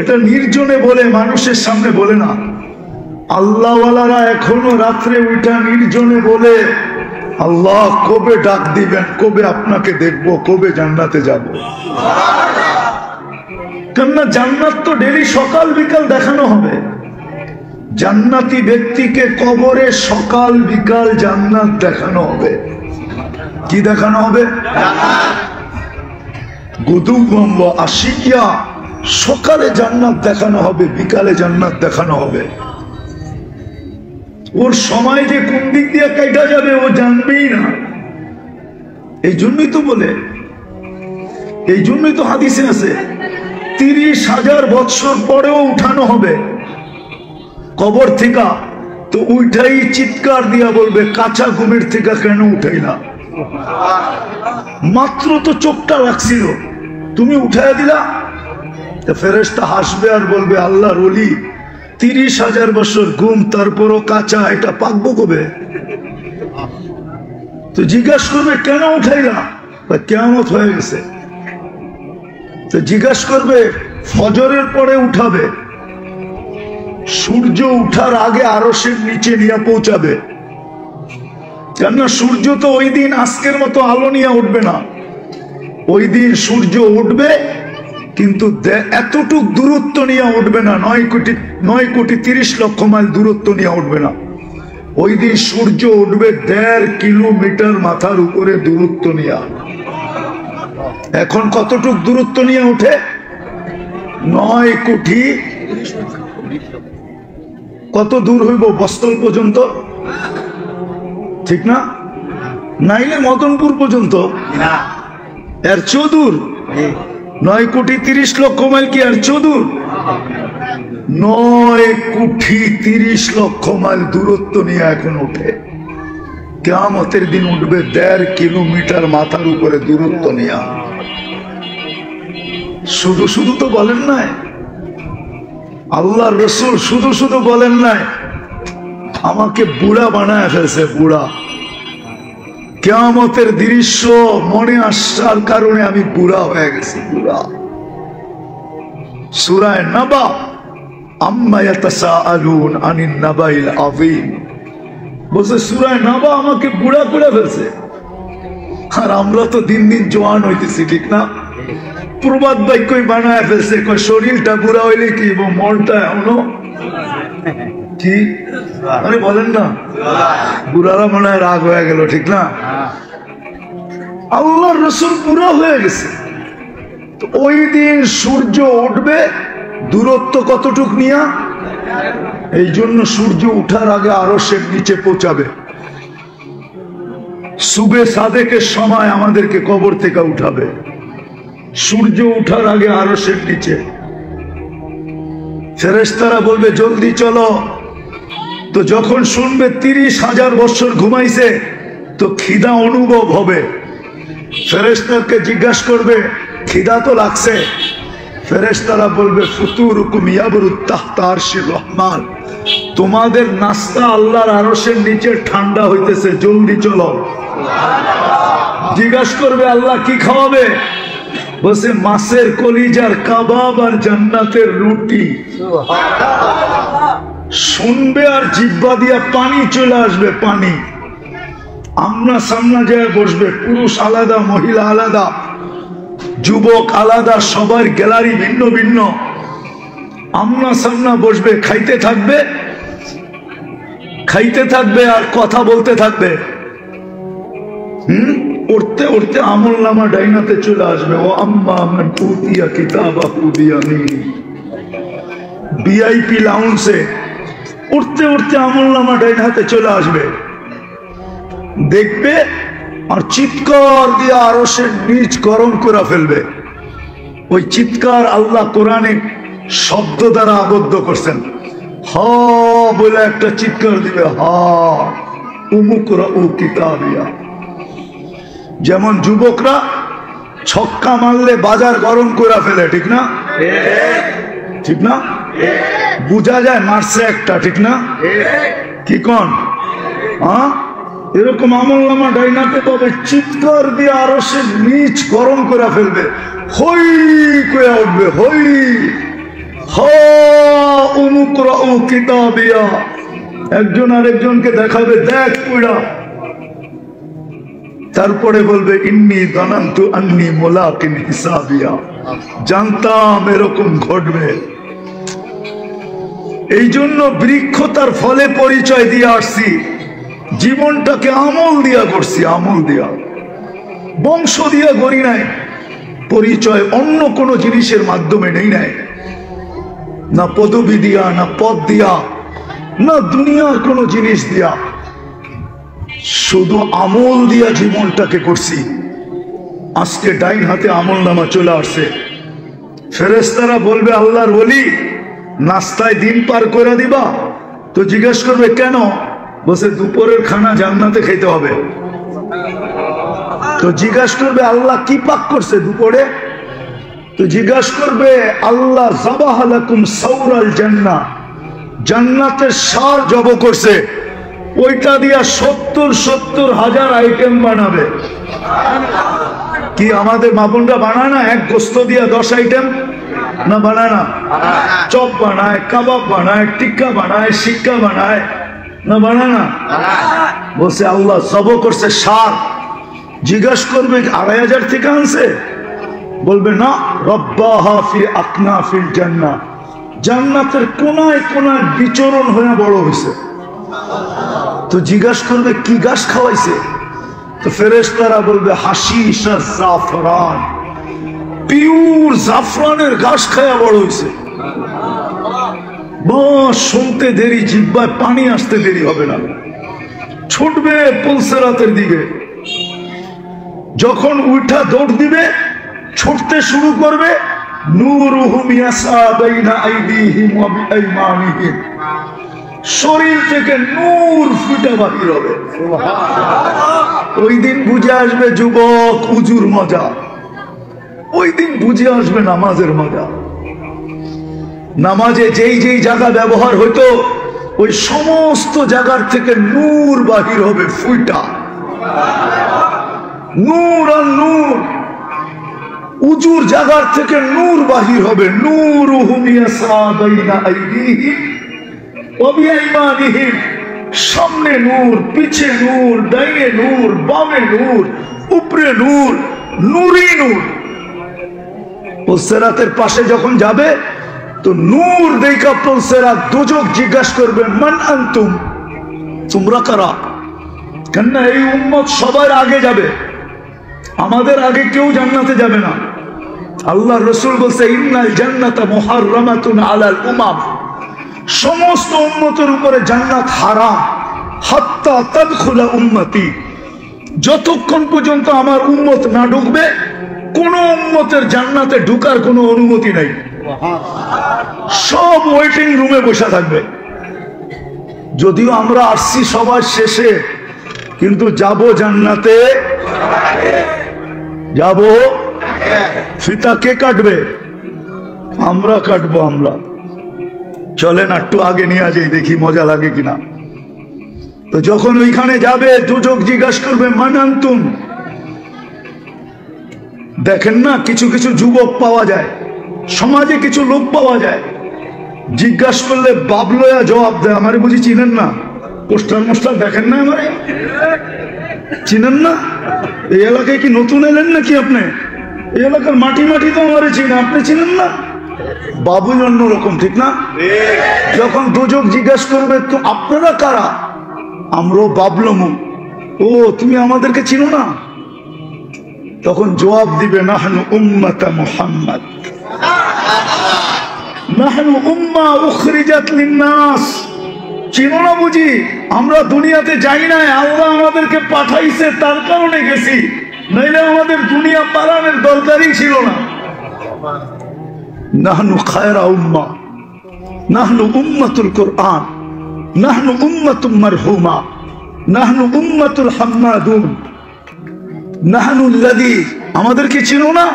এটা নির্জনে বলে, মানুষের সামনে বলে না। আল্লাহওয়ালারা এখনো রাত্রে উঠা নির্জনে বলে আল্লাহ কবে ডাক দিবেন, কবে আপনাকে দেখব, কবে জান্নাতে যাব। কেননা জান্নাত তো ডেলি সকাল বিকাল দেখানো হবে। জান্নাতি ব্যক্তিকে কবরে সকাল বিকাল জান্নাত দেখানো হবে। কি দেখানো হবে? গুদুম আশিয়া, সকালে জান্নাত দেখানো হবে, বিকালে জান্নাত দেখানো হবে। ওর সময় যে কোন দিক দিয়ে কেটে যাবে ও জানবেই না। এই জন্যই তো বলে, এই জন্যই তো হাদিসে আছে 30,000 বৎসর পরেও উঠানো হবে কবর থেকে। তো উঠাই চিৎকার দিয়া বলবে কাঁচা ঘুমের থেকে কেন উঠাই না? মাত্র তো চোখটা লাগছিল, তুমি উঠাইয়া দিলা। ফেরেশতা হাসবে আর বলবে আল্লাহর ওলি 30,000 বছর ঘুম, তারপরও কাঁচা, এটা পাকবো কবে? তো জিজ্ঞাসা করবে কেন উঠাইলা? কিয়ামত হয়ে গেছে। তো জিজ্ঞাসা করবে ফজরের পরে উঠাবে, সূর্য উঠার আগে আরশের নিচে নিয়ে পৌঁছাবে। কেননা সূর্য তো ওই দিন আজকের মতো আলো নিয়ে উঠবে না। ওই দিন সূর্য উঠবে কিন্তু এতটুক দূরত্ব নিয়ে উঠবে না, 9,30,00,000 মাইল দূরত্ব নিয়ে উঠবে না। ওই দিন সূর্য উঠবে 1.5 কিলোমিটার মাথার উপরে দূরত্ব নিয়ে। এখন কতটুক দূরত্ব নিয়ে উঠে? 9 কোটি। কত দূর হইব? বস্তল পর্যন্ত, ঠিক না? নাইলে মদনপুর পর্যন্ত, এর চৌদূর। 9,30,00,000 মাইল কি আর চৌদূর? 9,30,00,000 মাইল দূরত্ব নিয়ে এখন উঠে। কিয়ামতের দিন উঠবে 1.5 কিলোমিটার মাথার উপরে দূরত্ব নিয়ে। শুধু শুধু তো বলেন নাই, আল্লাহর রাসূল শুধু শুধু বলেন নাই, আমাকে বুড়া বানায় ফেলছে, বুড়া। কিয়ামতের দৃশ্য মনে আসার কারণে আমি বুড়া হয়ে গেছি, বুড়া। সূরা নাবা, আম্মা ইয়াতাসাআলুন আনিন নাবাইল আযীম, বলছে সূরা নাবা আমাকে বুড়া করে ফেলছে। আর আমরা তো দিন দিন জওয়ান হইতেছি, ঠিক না? প্রবাদ বাক্যই বানায় ফেলছে, শরীরটা বুড়া হইলে কি মনটা এমনও ঠিক। আরে বলেন না, বুড়ারা মনে হয় রাগ হয়ে গেল, ঠিক না? আল্লাহর রাসূল বুড়া হয়ে গেছে। ওই দিন সূর্য উঠবে দূরত্ব কতটুক নিয়া? এই জন্য সূর্য উঠার আগে আরশের নিচে পৌঁছাবে। সুবে সাদেকের সময় আমাদেরকে কবর থেকে উঠাবে, সূর্য উঠার আগে আরশের নিচে। ফেরেশতারা বলবে জলদি চলো। তো যখন শুনবে 30,000 বছর ঘুমাইছে তো খিদা অনুভব হবে। ফেরেশতাকে জিজ্ঞাসা করবে খিদা তো লাগছে, ফেরেশতারা বলবে ফুতুরুকুম ইয়াবরুত তাহতা আরশির রহমান, তোমাদের নাস্তা আল্লাহর আরশের নিচে ঠান্ডা হইতেছে, জলদি চলো। জিজ্ঞাসা করবে আল্লাহ কি খাওয়াবে, বসে মাছের কলিজার কাবাব আর জান্নাতের রুটি। শুনবে আর জিহ্বা দিয়া পানি চলে আসবে, পানি। আমনা সামনা যায় বসবে, পুরুষ আলাদা, মহিলা আলাদা, যুবক আলাদা, সবার গ্যালারি ভিন্ন ভিন্ন। আমনা সামনা বসবে, খাইতে থাকবে, খাইতে থাকবে আর কথা বলতে থাকবে। উঠতে উঠতে আমল নামা ডাইনাতে চলে আসবে। ও আম্মা মান উতিয়া কিতাবাহু বিয়ামিনি, ভিআইপি লাউঞ্জে উঠতে উঠতে আমল নামা ডাইনাতে চলে আসবে, দেখবে আর চিৎকার দিয়ে আরশের নিচ গরম করে ফেলবে। ওই চিৎকার আল্লাহ কোরআনে শব্দ দ্বারা আবদ্ধ করছেন। হা বলে একটা চিৎকার দিবে, হা উমুকরাউ কিতাবিয়া। যেমন যুবকরা ছক্কা মারলে বাজার গরম করে ফেলে, ঠিক না? ঠিক না? বুঝা যায় মারছে একটা, ঠিক না? কি কোন? হ্যাঁ, এরকম আমলনামা ডাইনাতে তবে চিৎকার দিয়ে আরশের নিচ গরম করে ফেলবে, হই করে উঠবে, হই হা উমুকরাউ কিতাবিয়া। একজন আরেকজনকে দেখাবে, দেখ পুরা। তারপরে বলবে ইন্নী জানান্তু আন্নী মুলাকিন হিসাবিয়া, জানতাম এরকম ঘটবে। এই জন্য বৃক্ষ তার ফলে পরিচয় দিয়ে আসছি, জীবনটাকে আমল দিয়া করছি, আমল দিয়া, বংশ দিয়া গড়ি নাই, পরিচয় অন্য কোনো জিনিসের মাধ্যমে নেই নাই, না পদবি দিয়া, না পদ দিয়া, না দুনিয়ার কোনো জিনিস দিয়া, শুধু আমল দিয়া জীবনটাকে করছি। আজকে ডাইন হাতে আমল নামা চলে আসছে। ফেরেশতারা বলবে আল্লাহর ওলি নাস্তায় দিন পার করে দিবা? তো জিজ্ঞেস করবে কেন? বসে দুপুরের খানা জান্নাতে খেতে হবে। তো জিজ্ঞাসা করবে আল্লাহ কি পাক করছে দুপুরে? তো জিজ্ঞাসা করবে আল্লাহ যাবাহা লাকুম সাওরাল জান্নাহ, জান্নাতের সার জব করছে, ওইটা দিয়া 70,000 আইটেম বানাবে। কি আমাদের মাবনরা বানায় না? এক গোস্ত দিয়া 10 আইটেম না বানায় না? চপ বানায়, কাবাব বানায়, টিক্কা বানায়, শিক্কা বানায়, না বানায় না? বলছে আল্লাহ জব করছে সার। জিজ্ঞাসা করবে 2,500 থেকে আনছে? বলবে না, রব্বাহা ফি আকনাফিল জান্নাহ, জান্নাতের কোনায় কোনায় বিচরণ হয়ে বড় হয়েছে। তো জিজ্ঞাসা করবে কি ঘাস খাওয়াইছে? তো ফেরেশতারা বলবে হাশিশ আর জাফরান, পিওর জাফরানের ঘাস খায়া বড় হয়েছে। বাস শুনতে দেরি, জিহ্বায় পানি আসতে দেরি হবে না, ছুটবে পুলসেরাতের দিকে। যখন উঠা দৌড় দিবে, ছুটতে শুরু করবে, নূরুহুম ইয়াসা বাইনা আইদিহিম ওয়া বিআইমানিহিম, শরীর থেকে নূর ফুটে বাহির হবে। ওই দিন বুঝে আসবে যুবক উজুর মজা, ওই দিন বুঝে আসবে নামাজের মজা। নামাজে যেই যেই জায়গা ব্যবহার হইতো, ওই সমস্ত জায়গার থেকে নূর বাহির হবে, ফুটা নূর আর নূর। উজুর জায়গার থেকে নূর বাহির হবে, নূরুহুম ইয়াসা বাইনা আইদিহিম ওয়া বিআইমানিহিম, সামনে নূর, পিছে নূর, ডাইনে নূর, বামে নূর, উপরে নূর, নূরই নূর। পুলসেরাতের পাশে যখন যাবে তো নূর দেখা পুলসেরাত দুজক জিজ্ঞাসা করবে মান আনতুম, তোমরা কারা? কেননা এই উম্মত সবার আগে যাবে, আমাদের আগে কেউ জান্নাতে যাবে না। আল্লাহ রসুল বলছে ইন্নাল জান্নাতা মুহাররামাতুন আলাল উমাম, সমস্ত উম্মতের উপরে জান্নাত হারাম, হাত্তা তাদখুলা উম্মতি, যতক্ষণ পর্যন্ত আমার উম্মত না ঢুকবে কোন উম্মতের জান্নাতে ঢুকার কোনো অনুমতি নাই। সব ওয়েটিং রুমে বসে থাকবে। যদিও আমরা আসছি সবার শেষে, কিন্তু যাব জান্নাতে। যাবো? ফিতা কে কাটবে? আমরা কাটবো। আমরা চলেন একটু আগে নিয়ে যাই, দেখি মজা লাগে কিনা। তো যখন ওইখানে যাবে দুজক জিজ্ঞাসা করবে মানান্তুম। দেখেন না কিছু কিছু যুবক পাওয়া যায়, সমাজে কিছু লোক পাওয়া যায়, জিজ্ঞাসা করলে বাবলয়া জবাব দেয়, আমারে বুঝি চিনেন না? পোস্টার মোস্টার দেখেন না? আমারে চিনেন না? এই এলাকায় কি নতুন এলেন নাকি আপনি? এই এলাকার মাটি মাটি তো আমারে চিনে, আপনি চিনেন না? বাবুল অন্যরকম, ঠিক না? যখন দুজক জিজ্ঞাসা করবে তো আপনারা কারা, আমরাও বাবলমু। ও তুমি আমাদেরকে চিনো না? তখন জবাব দিবে নাহনু উম্মাতা মুহাম্মদ, নাহনু উম্মাহ উখরিজাত লিন-নাস। চিনো না বুঝি? আমরা দুনিয়াতে যাই নাই, আল্লাহ আমাদেরকে পাঠাইছে, তার কারণে গেছি, নইলে আমাদের দুনিয়া পালানোর দরকারই ছিল না। নাহনু খায়রা উম্মাহ, নাহনু উম্মাতুল কুরআন, নাহনু উম্মাতুম মারহুমা, নাহনু উম্মাতুল হাম্মাদুন, নাহনু আল্লাযী। আমাদেরকে চিনো না?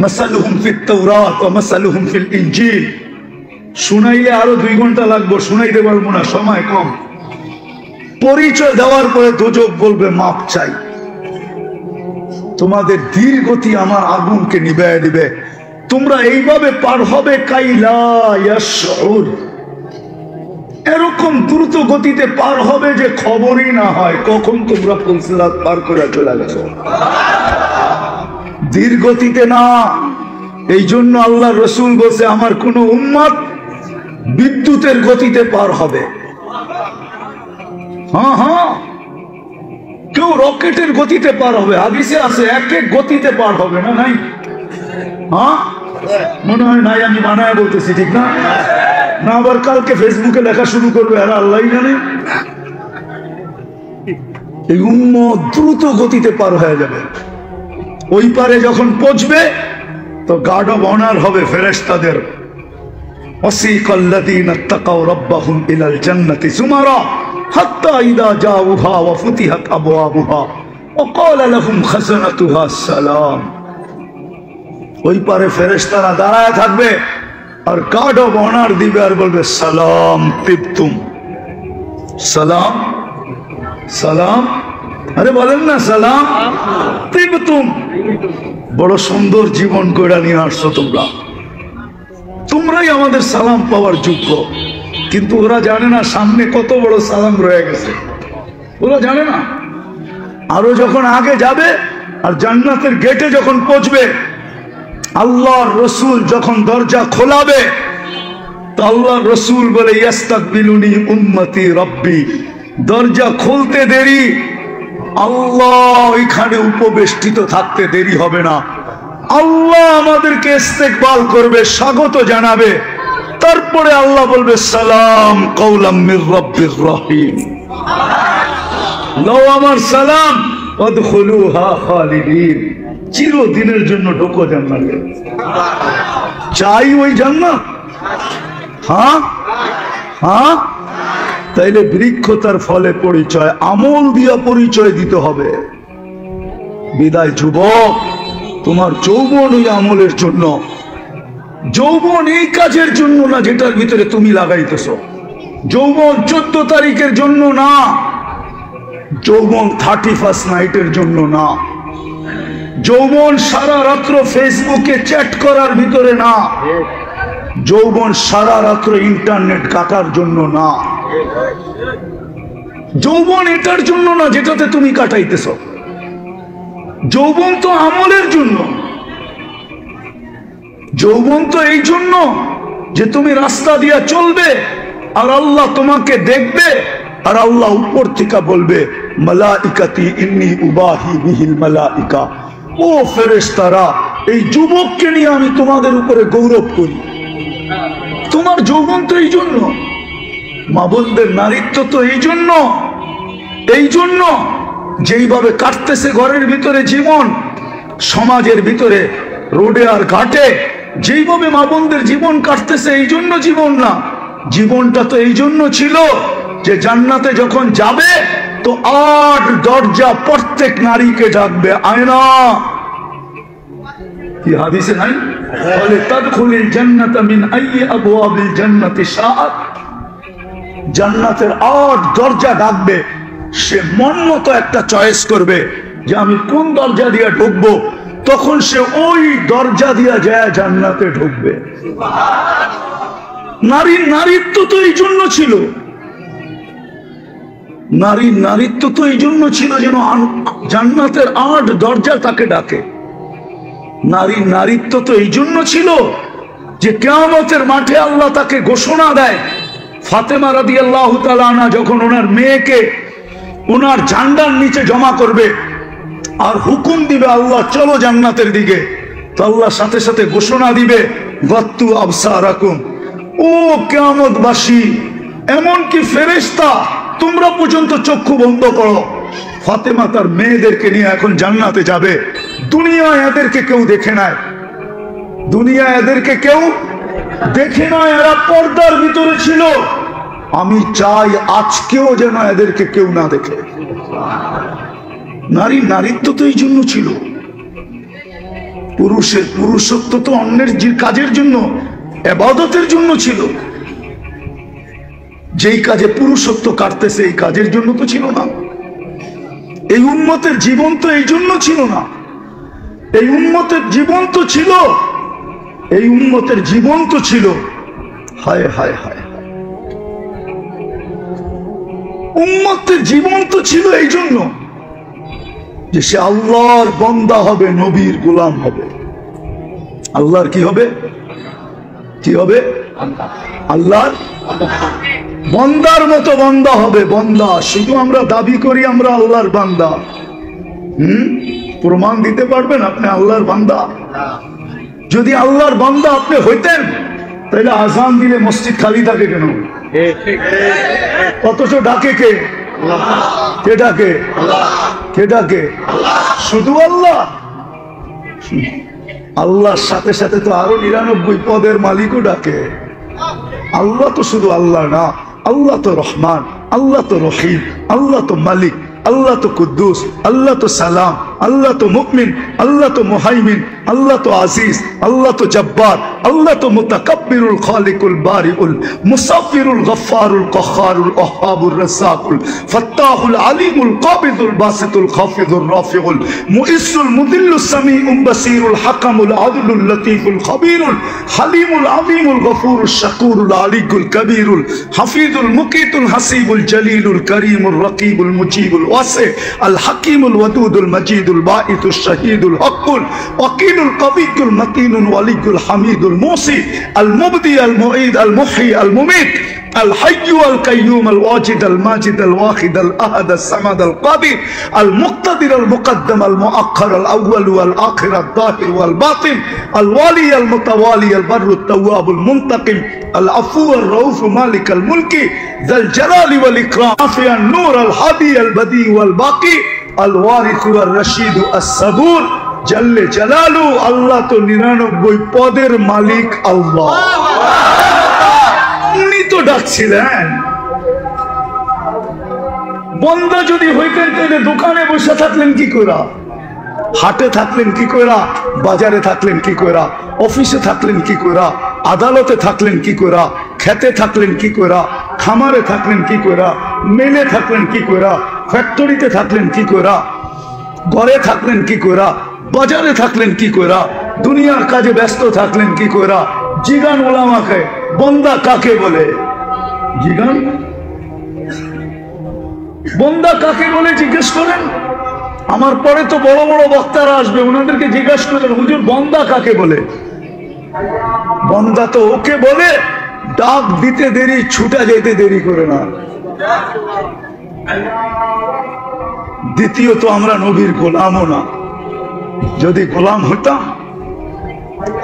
মাসালুহুম ফিত তাওরাত ওয়া মাসালুহুম ফিল ইনজিল। শুনাইলে আরো 2 ঘন্টা লাগবে, শুনাইতে পারবো না, সময় কম। পরিচয় দেওয়ার পরে দুজক বলবে মাপ চাই। তোমাদের ধীরগতি আমার আগুনকে নিভাইয়া দিবে। তোমরা এইভাবে পার হবে কাইলা ইয়াশউর, এরকম দ্রুত গতিতে পার হবে যে খবরই না হয় কখন তোমরা ফুলসিরাত পার করে চলে গেছো। ধীর গতিতে না। এই জন্য আল্লাহ রসুল বলছে আমার কোন উম্মত বিদ্যুতের গতিতে পার হবে। হ্যাঁ হ্যাঁ, কেউ রকেটের গতিতে পার হবে, হাদিসে আছে এক এক গতিতে পার হবে না? নাই? হ্যাঁ মনে হয় নাই, আমি বানায় বলতেছি, ঠিক না? না আবার কালকে ফেসবুকে লেখা শুরু করবে, আর আল্লাহ জানে। এই উম্মত দ্রুত গতিতে পার হয়ে যাবে। ওই পারে যখন পৌঁছবে তো গার্ড অব অনার হবে ফেরেশতাদের। ওয়াসিকাল্লাযীনা তাকাউ রাব্বাহুম ইলাল জান্নাতি যুমারা হাত্তা ইযা জাউহা ওয়া ফুতিহাত আবওয়াবুহা ওয়া ক্বালা লাহুম খাযানাতুহা সালাম। ওই পারে ফেরেশতারা দাঁড়ায় থাকবে আর গার্ড অব অনার দিবে আর বলবে সালাম তিবতুম, সালাম সালাম। আরে বলেন না সালাম তিবতুম। বড় সুন্দর জীবন কইরা নিয়ে আসছো তোমরা, তোমরাই আমাদের সালাম পাওয়ার যোগ্য। কিন্তু ওরা জানে না সামনে কত বড় সালাম রয়ে গেছে, ওরা জানে না। আরো যখন আগে যাবে আর জান্নাতের গেটে যখন পৌঁছবে, আল্লাহর রসুল যখন দরজা খোলাবে তো আল্লাহর রসুল বলে ইয়াস্তাকবিলুনি উম্মতি রব্বি। দরজা খুলতে দেরি, আল্লাহ এখানে উপবেষ্টিত থাকতে দেরি হবে না। আল্লাহ আমাদেরকে ইস্তেকবাল করবে, স্বাগত জানাবে। তারপরে আল্লাহ বলবে সালাম কওলাম মির রাব্বির রহিম। লও আমার সালাম ওয়াদখুলুহা খালিদিন। চিরদিনের জন্য ঢোকো জান্নাতে। চাই ওই জান্নাত? হ্যাঁ হ্যাঁ। তাইলে বৃক্ষ তার ফলে পরিচয়, আমল দিয়া পরিচয় দিতে হবে। বিদায় যুবক, তোমার যৌবন ওই আমলের জন্য। যৌবন এই কাজের জন্য না যেটার ভিতরে তুমি লাগাইতেছ। যৌবন 14 তারিখের জন্য না, যৌবন 31st নাইটের জন্য না, যৌবন সারা রাত্র ফেসবুকে চ্যাট করার ভিতরে না, যৌবন সারা রাত্র ইন্টারনেট কাটার জন্য না, যৌবন এটার জন্য না যেটাতে তুমি কাটাইতেছ। যৌবন তো আমলের জন্য। যৌবন তো এই জন্য যে তুমি রাস্তা দিয়া চলবে আর আল্লাহ তোমাকে দেখবে, আর আল্লাহ উপর থেকে বলবে মালাইকাতি ইন্নী উবাহি বিহিল মালাইকা। ও ফেরেশতারা, এই যুবককে নিয়ে আমি তোমাদের উপরে গৌরব করি। তোমার যৌবন তো এই জন্য, মা বোনদের নারীত্ব তো এই জন্য, এই জন্য যেইভাবে কাটতেছে ঘরের ভিতরে জীবন, সমাজের ভিতরে রোডে আর ঘাটে যেইভাবে মা বোনদের জীবন কাটতেছে, এই জন্য জীবন না। জীবনটা তো এই জন্য ছিল যে জান্নাতে যখন যাবে তো 8 দরজা প্রত্যেক নারীকে ডাকবে, আয়না কি হাদিসে নাই? বলে তাদখুলিল জান্নাতা মিন আইয়ি আবওয়াবিল জান্নাতি শাআত, জান্নাতের 8 দরজা ডাকবে, সে মন মতো একটা চয়েস করবে যে আমি কোন দরজা দিয়ে ঢুকবো, তখন সে ওই দরজা দিয়ে যায় জান্নাতে ঢুকবে। নারীর নারীত্ব তো এই জন্য ছিল, নারীর নারীত্ব তো এই জন্য ছিল যেন জান্নাতের 8 দরজা তাকে ডাকে। নারীর নারীত্ব তো এই জন্য ছিল যে কিয়ামতের মাঠে আল্লাহ তাকে ঘোষণা দেয়, ফাতেমা রাদিয়াল্লাহু তাআলা আনহা যখন ওনার মেয়েকে ওনার ঝান্ডার নিচে জমা করবে আর হুকুম দিবে আল্লাহ চলো জান্নাতের দিকে, তো আল্লাহ সাথে সাথে ঘোষণা দিবে গাত্তু আবসারাকুম, ও কিয়ামতবাসী এমনকি ফেরেশতা তোমরা পর্যন্ত চক্ষু বন্ধ করো। ফাতেমা তার মেয়েদেরকে নিয়ে এখন জান্নাতে যাবে। দুনিয়ায় এদেরকে কেউ দেখে নাই, দুনিয়ায় এদেরকে কেউ দেখে নয়, এরা পর্দার ভিতরে ছিল। আমি চাই আজকেও যেন এদেরকে কেউ না দেখে। নারীর নারীত্ব তো এই জন্য ছিল, পুরুষের পুরুষত্ব তো অন্যের কাজের জন্য, ইবাদতের জন্য ছিল। যেই কাজে পুরুষত্ব কাটতেছে এই কাজের জন্য তো ছিল না। এই উম্মতের জীবন তো এই জন্য ছিল না। এই উম্মতের জীবন তো ছিল, এই উম্মতের জীবন তো ছিল, হায় হায় হায়, উম্মতের জীবন তো ছিল এই জন্য যে সে আল্লাহর বান্দা হবে, নবীর গোলাম হবে। আল্লাহর কি হবে? কি হবে? আল্লাহর বান্দার মতো বান্দা হবে। বান্দা শুধু আমরা দাবি করি আমরা আল্লাহর বান্দা, প্রমাণ দিতে পারবেন আপনি আল্লাহর বান্দা? যদি আল্লাহর বান্দা আপনি হইতেন তাহলে আজান দিলে মসজিদ খালি থাকে কেন? অথচ ডাকে কে? কে ডাকে? কে ডাকে? শুধু আল্লাহ। আল্লাহর সাথে সাথে তো আরো 99 পদের মালিকও ডাকে। আল্লাহ তো শুধু আল্লাহ না, আল্লাহ তো রহমান, আল্লাহ তো রহিম, আল্লাহ তো মালিক, আল্লাহ তো কুদ্দুস, আল্লাহ তো সালাম, আল্লাহ তো মুমিন, আল্লাহ তো মুহাইমিন, আল্লাহ তো আজিজ, আল্লাহ তো জব্বার, আল্লাহ তো মুতাকাব্বিরুল খালিকুল বারিউল মুসাফিরুল গফফারুল কহ্হারুল ওয়াহ্হাবুর রাজ্জাকুল ফাত্তাহুল আলিমুল কাবিদুল বাসিতুল খাফিদুর রাফিউল মুইসুল মুদিল্লুস সামিউল বাসিরুল হাকামুল আদলুল লতীফুল খবীরুল হালিমুল আযীমুল গফুরুশ শাকুরুল আলিকুল কবীরুল হাফিজুল মুকিতুল হাসিবুল জলিলুল করিমুর রকিবুল মুজিবুল ওয়াসি আল হাকিমুল ওয়াদুদুল মজিদুল বাঈতুশ শাহীদুল হকুল ওয়াকিলুল কবিয়ুল মতিনুল ওয়ালিয়ুল হামিদুল মুসি আল মুবদি আল মুঈদ আল মুহয়ি আল মুমীত الحي القيوم الواجد الماجد الواحد الأحد الصمد القادر المقتدر المقدم المؤخر الأول والآخر الظاهر والباطن الوالي المتوالي البر التواب المنتقم العفو الرؤوف مالك الملك ذا الجلال والإكرام رافع النور الهادي البديع والباقي الوارث والرشيد الصبور جل جلاله الله تو 99 পদের মালিক আল্লাহ। উনি তো ডাকছিলেন। বন্দা যদি হইতেন তাহলে দোকানে বসে থাকলেন কি কইরা, হাটে থাকলেন কি কইরা, বাজারে থাকলেন কি কইরা, অফিসে থাকলেন কি কইরা, আদালতে থাকলেন কি কইরা, খেতে থাকলেন কি কইরা, খামারে থাকলেন কি কইরা, মেলে থাকলেন কি কইরা, ফ্যাক্টরিতে থাকলেন কি কইরা, ঘরে থাকলেন কি কইরা, বাজারে থাকলেন কি কইরা, দুনিয়ার কাজে ব্যস্ত থাকলেন কি কইরা। জিগান ওলামাকে বন্দা কাকে বলে? জিগান বন্দা কাকে বলে জিজ্ঞেস করেন। আমার পরে তো বড় বড় বক্তারা আসবে, ওনাদেরকে জিজ্ঞাসা করেন হুজুর বন্দা কাকে বলে? বন্দা তো ওকে বলে ডাক দিতে দেরি, ছুটা যেতে দেরি করে না। দ্বিতীয়ত আমরা নবীর গোলামও না। যদি গোলাম হইতাম,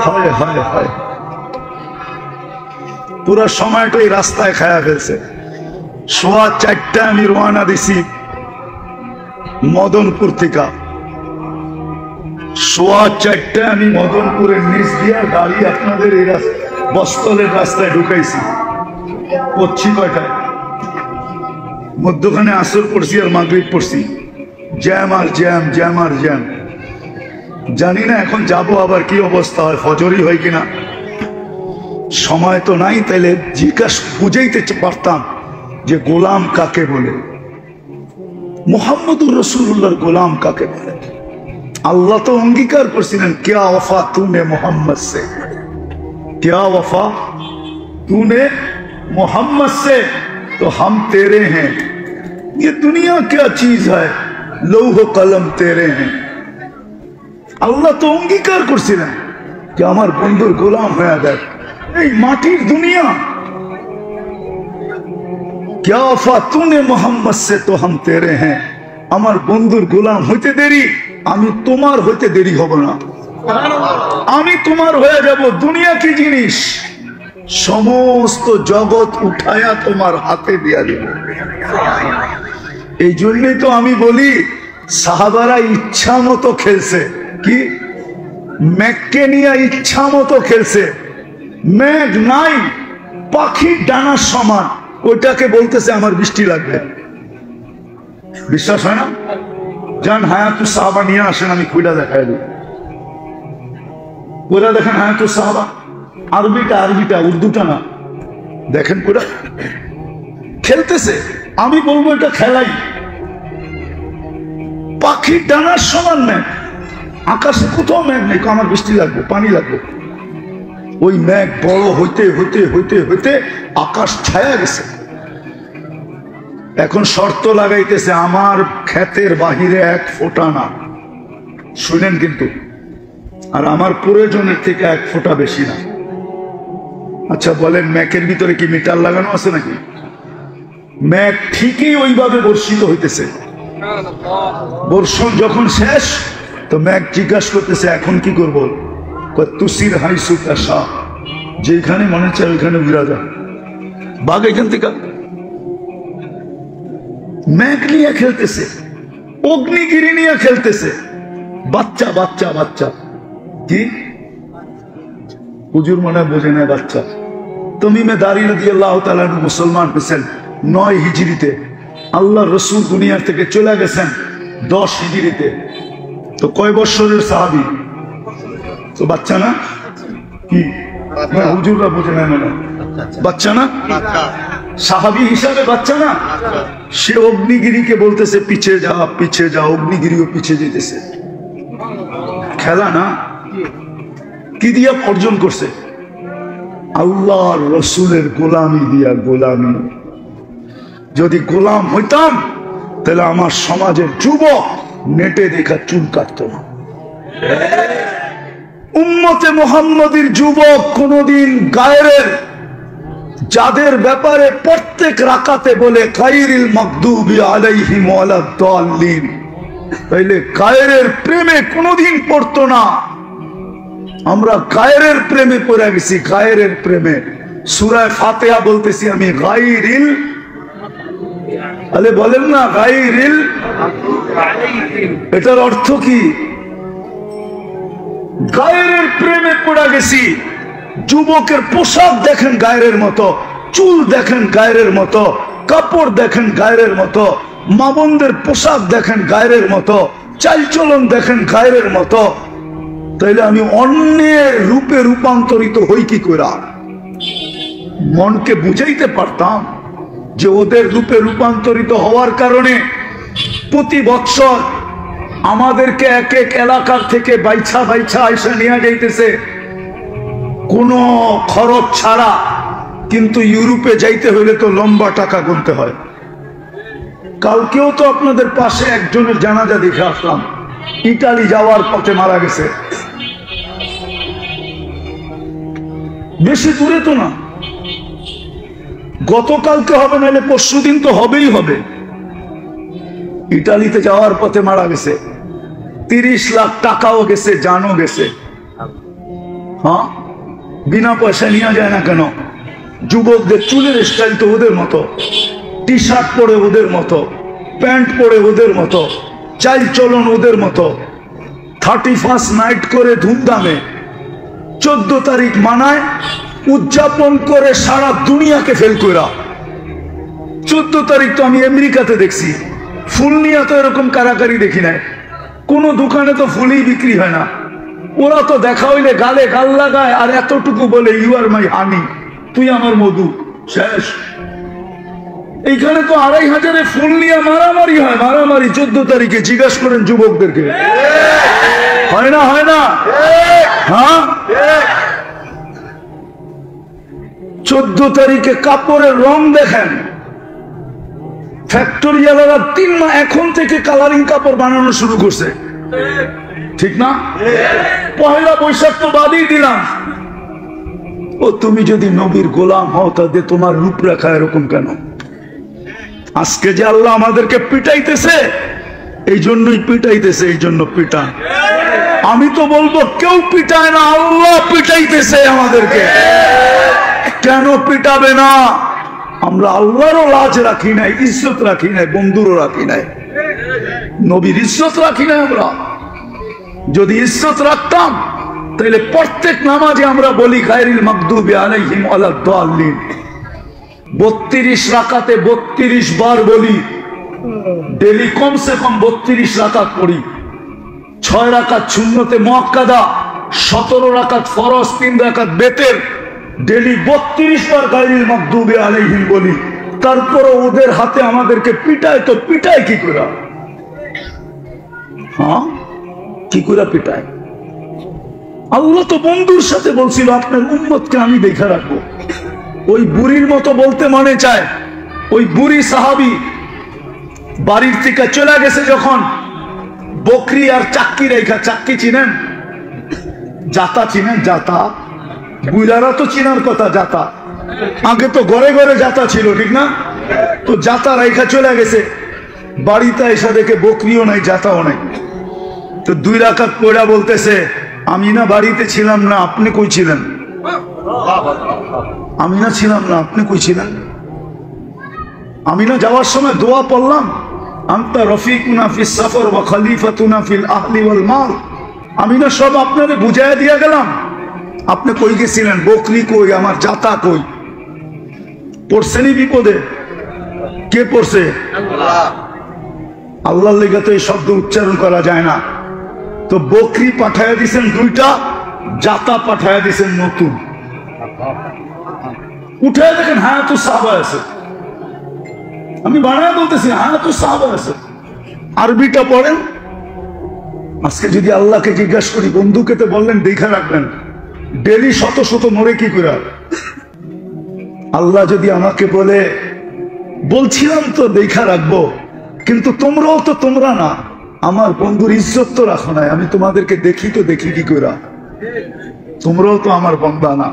হায় হায় হায়, পুরা সময়টাই রাস্তায় খায়া ফেলছে। 4:15 আমি রওনা দিছি মদনপুর থেকে। 4:15 আমি মদনপুরের নিচ দিয়া গাড়ি আপনাদের এই বস্তলের রাস্তায় ঢুকাইছি। পড়ছি কয়টায়? মধ্যখানে আসর পড়ছি আর মাগরিব পড়ছি। জ্যাম আর জ্যাম, জ্যাম আর জ্যাম। জানি না এখন যাব আবার কি অবস্থা হয়, ফজরই হয় কিনা। সময় তো নাই, তাইলে জিজ্ঞাসা বুঝাইতে পারতাম যে গোলাম কাকে বলে, মুহাম্মদুর রাসূলুল্লাহর গোলাম কাকে বলে। আল্লাহ তো অঙ্গীকার করছিলেন, क्या वफा तूने मोहम्मद से, क्या वफा तूने मोहम्मद से, तो हम तेरे हैं। ये दुनिया क्या चीज है, लौह कलम तेरे हैं। আল্লাহ তো অঙ্গীকার করছিলেন যে আমার বন্ধুর গোলাম হয়ে দেখ, এই মাটির দুনিয়া। क्या वफा तूने मोहम्मद से, तो हम तेरे हैं। আমার বন্ধুর গোলাম হইতে দেরি, আমি তোমার হইতে দেরি হব না, আমি তোমার হয়ে যাব। দুনিয়া কি জিনিস, সমস্ত জগৎ উঠায়া তোমার হাতে দিয়া দেব। এই জন্যই তো আমি বলি, সাহাবারা ইচ্ছা মতো খেলছে, কি মেঘকে নিয়ে ইচ্ছা মতো খেলছে। মেঘ নাই, পাখির ডানার সমান, ওইটাকে বলতেছে আমার বৃষ্টি লাগবে। বিশ্বাস হয় না? যান হায়াতুস সাহাবা নিয়ে আসেন, আমি খুঁড়া দেখাই দিই। পুরা দেখেন হায়াতুস সাহাবা, আরবিটা উর্দুটা না, দেখেন পুরা খেলতেছে। আমি বলবো এটা খেলাই। পাখির ডানার সমান মেঘ, আকাশে কোথাও মেঘ নেই, আমার বৃষ্টি লাগবে, পানি লাগবে। ওই মেঘ বড় হইতে হইতে হইতে হইতে আকাশ ছায়া গেছে। এখন শর্ত লাগাইতেছে, আমার ক্ষেতের বাহিরে এক ফোঁটা না, শুনেন কিন্তু, আর আমার প্রয়োজনের থেকে এক ফোঁটা বেশি না। আচ্ছা বলেন, মেঘের ভিতরে কি মিটার লাগানো আছে নাকি? মেঘ ঠিকই ওইভাবে বর্ষিত হইতেছে। বর্ষণ যখন শেষ, তো মেঘ জিজ্ঞাসা করতেছে এখন কি করবো? তুসির হাইসুকা শাহ, যেখানে মনে চায় ওইখানে উড়া যা, বাঘ এখান থেকে। মেঘ নিয়ে খেলতেছে, অগ্নিগিরি নিয়ে খেলতেছে, বাচ্চা বাচ্চা বাচ্চা। কি হুজুর মনে বোঝে না বাচ্চা। তমিমে দারি রাদিয়াল্লাহু তাআলা মুসলমান হয়েছেন 9 হিজরিতে, আল্লাহ রসুল দুনিয়ার থেকে চলে গেছেন 10 হিজরিতে। তো কয় বছরের সাহাবী? তো বাচ্চা না? কি হুজুররা বোঝে না, মানে বাচ্চা না? সাহাবী হিসাবে বাচ্চা না? সে অগ্নিগিরিকে বলতেছে পিছে যা পিছে যা, অগ্নিগিরিও পিছে যেতেছে। খেলা না? কি দিয়া অর্জন করছে? আল্লাহর রসুলের গোলামি দিয়া। গোলামি। যদি গোলাম হইতাম তাহলে আমার সমাজের যুবক নেটে দেখা চুল কাটত না। উম্মতে মুহাম্মদীর যুবক কোনদিন গায়রের, যাদের ব্যাপারে প্রত্যেক রাকাতে বলে গায়রিল মাগদুবি আলাইহিম ওয়ালাদ-দাল্লিন, তাইলে গায়রের প্রেমে কোনদিন পড়তো না। আমরা গায়রের প্রেমে পড়ে গেছি, গায়রের প্রেমে। সূরা ফাতিহা বলতেছি আমি গায়রিল, আলে বলেন না গায়রিল, এটার অর্থ কি? গায়রের প্রেমে পড়ে গেছি। যুবকের পোশাক দেখেন গায়রের মতো, চুল দেখেন গায়রের মতো, কাপড় দেখেন গায়রের মতো, মা বোনদের পোশাক দেখেন গায়রের মতো, চালচলন দেখেন গায়রের মতো। তাইলে আমি অন্যের রূপে রূপান্তরিত হই কি করে? মনকে বুঝাইতে পারতাম যে ওদের রূপে রূপান্তরিত হওয়ার কারণে প্রতি বৎসর আমাদেরকে এক এক এলাকার থেকে বাইছা বাইছা আইসা নিয়ে যাইতেছে কোনো খরচ ছাড়া। কিন্তু ইউরোপে যাইতে হইলে তো লম্বা টাকা গুনতে হয়। কালকেও তো আপনাদের পাশে একজনের জানাজা দেখে আসলাম, ইটালি যাওয়ার পথে মারা গেছে। বেশি দূরে তো না, গতকালকে হবে, নাহলে পরশু দিন তো হবেই হবে। ইটালিতে যাওয়ার পথে মারা গেছে, 30 লাখ টাকাও গেছে, জানও গেছে। হ্যাঁ, বিনা পয়সা নিয়ে যায় না কেন? যুবকদের চুলের স্টাইল তো ওদের মতো, টি শার্ট পরে ওদের মতো, প্যান্ট পরে ওদের মতো, চাল চলন ওদের মতো। 31 নাইট করে ধুমধামে 14 তারিখ মানায়, উদযাপন করে সারা দুনিয়াকে ফেল করা। 14 তারিখ তো আমি আমেরিকাতে দেখছি, ফুল নিয়ে তো এরকম কারাকারি দেখি নাই। কোন দোকানে তো ফুলই বিক্রি হয় না। ওরা তো দেখা হইলে গালে গাল লাগায় আর এতটুকু বলে ইউ আর মাই হানি, তুই আমার মধু, শেষ। এইখানে তো 2500 ফুল নিয়ে মারামারি হয়, মারামারি 14 তারিখে। জিজ্ঞাসা করেন যুবকদেরকে, হয় না? হয় না? হ্যাঁ, 14 তারিখে কাপড়ের রং দেখেন, ফ্যাক্টরিওয়ালারা 3 মাস এখন থেকে কালারিং কাপড় বানানো শুরু করছে, ঠিক না? পহেলা বৈশাখ তো বাদই দিলাম। ও তুমি যদি নবীর গোলাম হও তাহলে তোমার রূপরেখা এরকম কেন? আজকে যে আল্লাহ আমাদেরকে পিটাইতেছে, এই জন্যই পিটাইতেছে, এই জন্য পিটা। আমি তো বলবো কেউ পিটায় না, আল্লাহ পিটাইতেছে আমাদেরকে। কেন পিটাবে না? আমরা আল্লাহরও লাজ রাখি নাই, ইজ্জত রাখি নাই, বন্ধুরও রাখি নাই, নবীর ইজ্জত রাখি নাই। আমরা যদি ইজ্জত রাখতাম তাহলে প্রত্যেক নামাজে আমরা বলি গায়রিল মাগদুবি আলাইহিম ওয়ালাদ দাল্লিন। 32 রাকাতে 32 বার বলি, ডেলি কমসে কম 32 রাকাত পড়ি। 6 রাকাত সুন্নতে মুআক্কাদা, 17 রাকাত ফরজ, 3 রাকাত বেতের, ডেলি 32 বার গায়রিল মাগদুবি আলাইহিম বলি। তারপরে ওদের হাতে আমাদেরকে পিটায়, তো পিটায় কি করে? হ্যাঁ, কি করে পিটায়? আল্লাহ তো বন্ধুর সাথে বলছিল আপনার উম্মতকে আমি দেখে রাখবো। ওই বুড়ির মতো বলতে মনে চায়, ওই বুড়ি সাহাবী বাড়ির থেকে চলে গেছে যখন, বকরি আর চাক্কি রেখা, চাক্কি চিনেন? জাতা চিনেন? জাতা বুড়ারা তো চিনার কথা, জাতা। আগে তো ঘরে ঘরে জাতা ছিল, ঠিক না? তো জাতা রেখা চলে গেছে, বাড়িতে এসে দেখে বকরিও নাই, জাতাও নাই। তো 2 রাকাত পড়া বলতেছে, আমি না বাড়িতে ছিলাম না, আপনি কই ছিলেন? আমি না ছিলাম না, আপনি কই ছিলেন? আমি না যাওয়ার সময় দোয়া পড়লাম, আনতা রফিকুনা ফিস সফর ওয়া খলিফাতুনা ফিল আহলি ওয়াল মাল। আমি না সব আপনারে বুঝাইয়া দিয়া গেলাম, আপনি কই গেছিলেন? বকরি কই, আমার জাতা কই? পড়ছেনি বিপদে? কে পড়ছে? আল্লাহর লেগে তো এই শব্দ উচ্চারণ করা যায় না। তো বকরি পাঠাইয়া দিছেন 2টা, জাতা পাঠাইয়া দিছেন নতুন। উঠে দেখেন হ্যাঁ তো সাহাবা আছে, আমি বানায় বলতেছি হ্যাঁ তো সাহাবা আছে। আরবিটা পড়েন। আজকে যদি আল্লাহকে জিজ্ঞাসা করি, বন্ধুকে তো বললেন দেখা রাখবেন, ডেলি শত শত মরে কি করে? আল্লাহ যদি আমাকে বলে, বলছিলাম তো দেখা রাখবো, কিন্তু তোমরাও তো তোমরা না, আমার বন্ধুর ইজ্জত তো রাখো নাই, আমি তোমাদেরকে দেখি তো দেখি কি করে? তোমরাও তো আমার বান্দা না।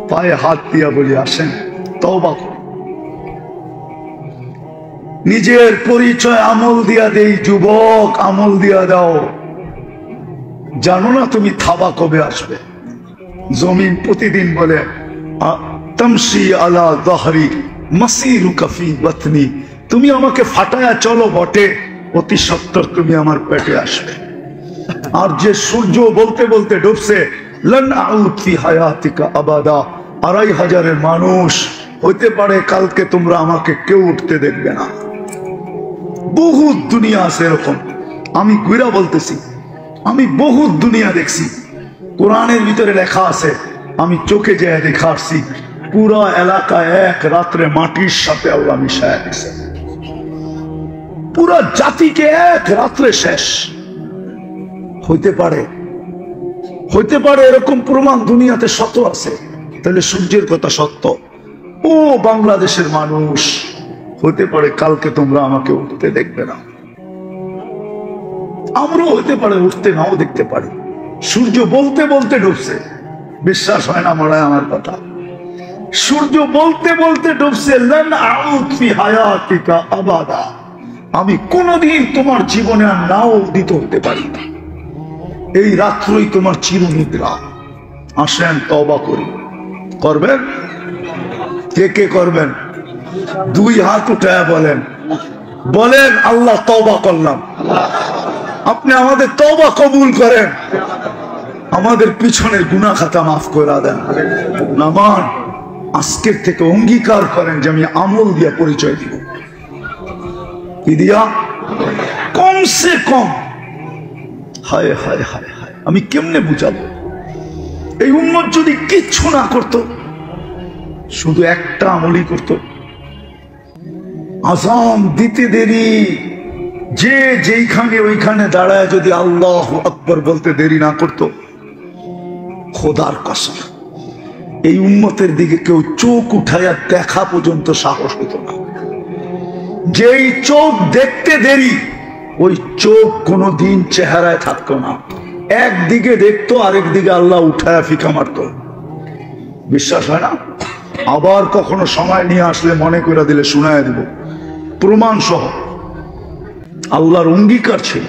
পায়ে হাত দিয়া বলি আসেন তওবা করো। নিজের পরিচয় আমল দিয়া দেই, যুবক আমল দিয়া দাও। জানো না তুমি থাবা কবে আসবে? জমিন প্রতিদিন বলে তামশি আলা যাহরি মাসিরুকা ফি বাতনি, তুমি আমাকে ফাটায়া চলো বটে, অতি সত্বর তুমি আমার পেটে আসবে। আর যে সূর্য বলতে বলতে ডুবছে, লান আউদ ফি হায়াতিকা আবাদা, 2500 মানুষ হইতে পারে কালকে তোমরা আমাকে কেউ উঠতে দেখবে না। বহুত দুনিয়া আছে এরকম, আমি ঘুরা বলতেছি, আমি বহুত দুনিয়া দেখছি। কোরআনের ভিতরে লেখা আছে, আমি চোখে যেয়ে দেখা আসছি, পুরা এলাকা এক রাত্রে মাটির সাথে আল্লাহ মিশায়া দিছে, পুরা জাতিকে এক রাত্রে শেষ। হইতে পারে, হইতে পারে এরকম প্রমাণ দুনিয়াতে শত আছে। তাহলে সূর্যের কথা সত্য। ও বাংলাদেশের মানুষ, হতে পারে কালকে তোমরা আমাকে উঠতে দেখবে না। আমরাও হতে পারে উঠতে নাও দেখতে পারি। সূর্য বলতে বলতে ডুবছে, বিশ্বাস হয় না মনে হয় আমার কথা। সূর্য বলতে বলতে ডুবছে, লান আউদ ফি হায়াতিকা আবাদা, আমি কোনদিন তোমার জীবনে আর নাও উদিত হতে পারি না। এই রাত্রই তোমার চিরনিদ্রা। আসেন তওবা করি। করবেন? কে কে করবেন? 2 হাত উঠায় বলেন, বলেন আল্লাহ তওবা করলাম। আপনি আমাদের তওবা কবুল করেন, আমাদের পিছনের গুনাহ খাতা মাফ করে দেন। নামান আজকের থেকে অঙ্গীকার করেন যে আমি আমল দিয়া পরিচয় দিব। কি দিয়া? কমসে কম হায় হায় হায় হায়, আমি কেমনে বুঝাবো? এই উম্মত যদি কিচ্ছু না করত, শুধু একটা আমলই করত, আযান দিতে দেরি, যে যেইখানে ওইখানে দাঁড়ায় যদি আল্লাহু আকবার বলতে দেরি না করত, খোদার কসম এই উম্মতের দিকে কেউ চোখ উঠাইয়া দেখা পর্যন্ত সাহস হতো না। যেই চোখ দেখতে দেরি, ওই চোখ কোনোদিন চেহারায় থাকতো না। একদিকে দেখতো, আরেক দিকে আল্লাহ উঠায়া ফিকা মারত। বিশ্বাস হয় না? আবার কখনো সময় নিয়ে আসলে মনে করে দিলে শুনায় দিব, প্রমাণ সহ। আল্লাহর অঙ্গীকার ছিল,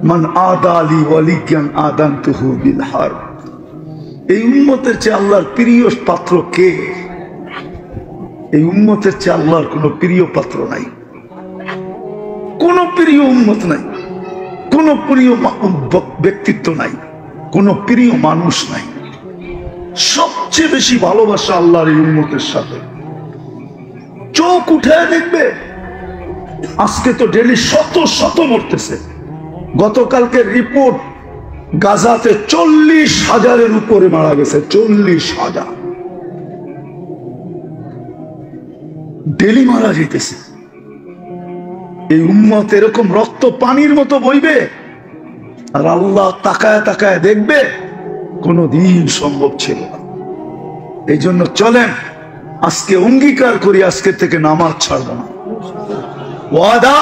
মান আদা আলী ওয়ালিয়ান আদানতুহু বিল হারব। এই উম্মতের চেয়ে আল্লাহর প্রিয় পাত্র কে? এই উম্মতের চেয়ে আল্লাহর কোনো প্রিয় পাত্র নাই, কোন প্রিয় উম্মত নাই, কোন প্রিয় ব্যক্তিত্ব নাই, কোন প্রিয় মানুষ নাই। সবচেয়ে বেশি ভালোবাসা আল্লাহর এই উম্মতের সাথে। চোখ উঠে দেখবে, আজকে তো ডেলি শত শত মরতেছে। গতকালকে রিপোর্ট, গাজাতে 40,000-এর উপরে মারা গেছে। 40,000 ডেলি মারা যেতেছে। এই উম্মত এরকম রক্ত পানির মতো বইবে, আর আল্লাহ তাকায় তাকায় দেখবে? কোনদিন সম্ভব ছিল না। এই জন্য চলেন আজকে অঙ্গীকার করি, আজকে থেকে নামাজ ছাড়ব না। ওয়াদা?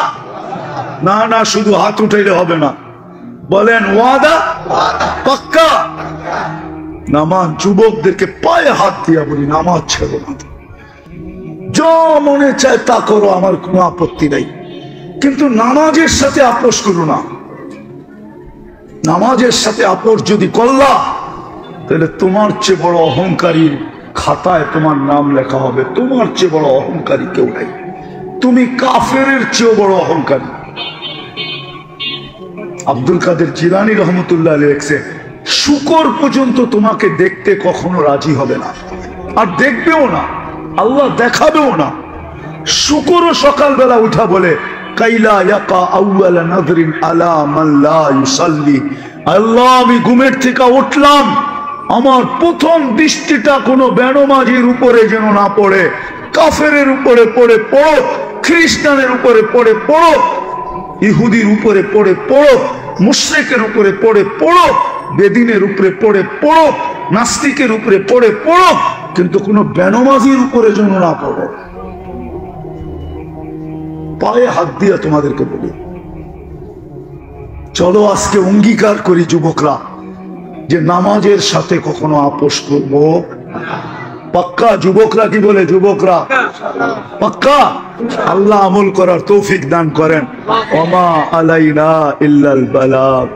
না না, শুধু হাত উঠাইলে হবে না, বলেন ওয়াদা? পাক্কা? নামাজ, যুবকদেরকে পায়ে হাত দিয়া বলি, নামাজ ছেড়ো না। যা মনে চায় তা করো, আমার কোনো আপত্তি নাই, কিন্তু নামাজের সাথে আপোষ করো না। নামাজের সাথে আপোষ যদি করলা, তাহলে তোমার চেয়ে বড় অহংকারী খাতায় তোমার নাম লেখা হবে। তোমার চেয়ে বড় অহংকারী কেউ নাই, তুমি কাফেরের চেয়েও বড় অহংকারী। আব্দুল কাদের জিলানী রহমতুল্লাহ আলাইহি লিখছে, শুকর পর্যন্ত তোমাকে দেখতে কখনো রাজি হবে না, আর দেখবেও না, আল্লাহ দেখাবেও না। শুকরও সকালবেলা উঠা বলে, কাইলা ইয়াকা আউয়ালা নাযরিন আলা মান লা ইউসাল্লি। আল্লাহ, আমি ঘুমের থেকে উঠলাম, আমার প্রথম দৃষ্টিটা কোনো বেনমাজির উপরে যেন না পড়ে, কাফেরের উপরে পড়ে পড়ো, খ্রিস্টানের উপরে পড়ে পড়ো, ইহুদির উপরে পড়ে পড়ো, মুশরিকের উপরে পড়ে পড়ো, বেদিনের উপরে পড়ে পড়ো, নাস্তিকের উপরে পড়ে পড়ো, কিন্তু কোনো বেনমাজির উপরে যেন না পড়ে। পায়ে হাত দিয়ে তোমাদেরকে বলি, চলো আজকে অঙ্গীকার করি যুবকরা, যে নামাজের সাথে কখনো আপোষ করবো। পাক্কা? যুবকরা কি বলে? যুবকরা পাক্কা? আল্লাহ আমল করার তৌফিক দান করেন। ওমা আলাইনা ইল্লাল বালাগ।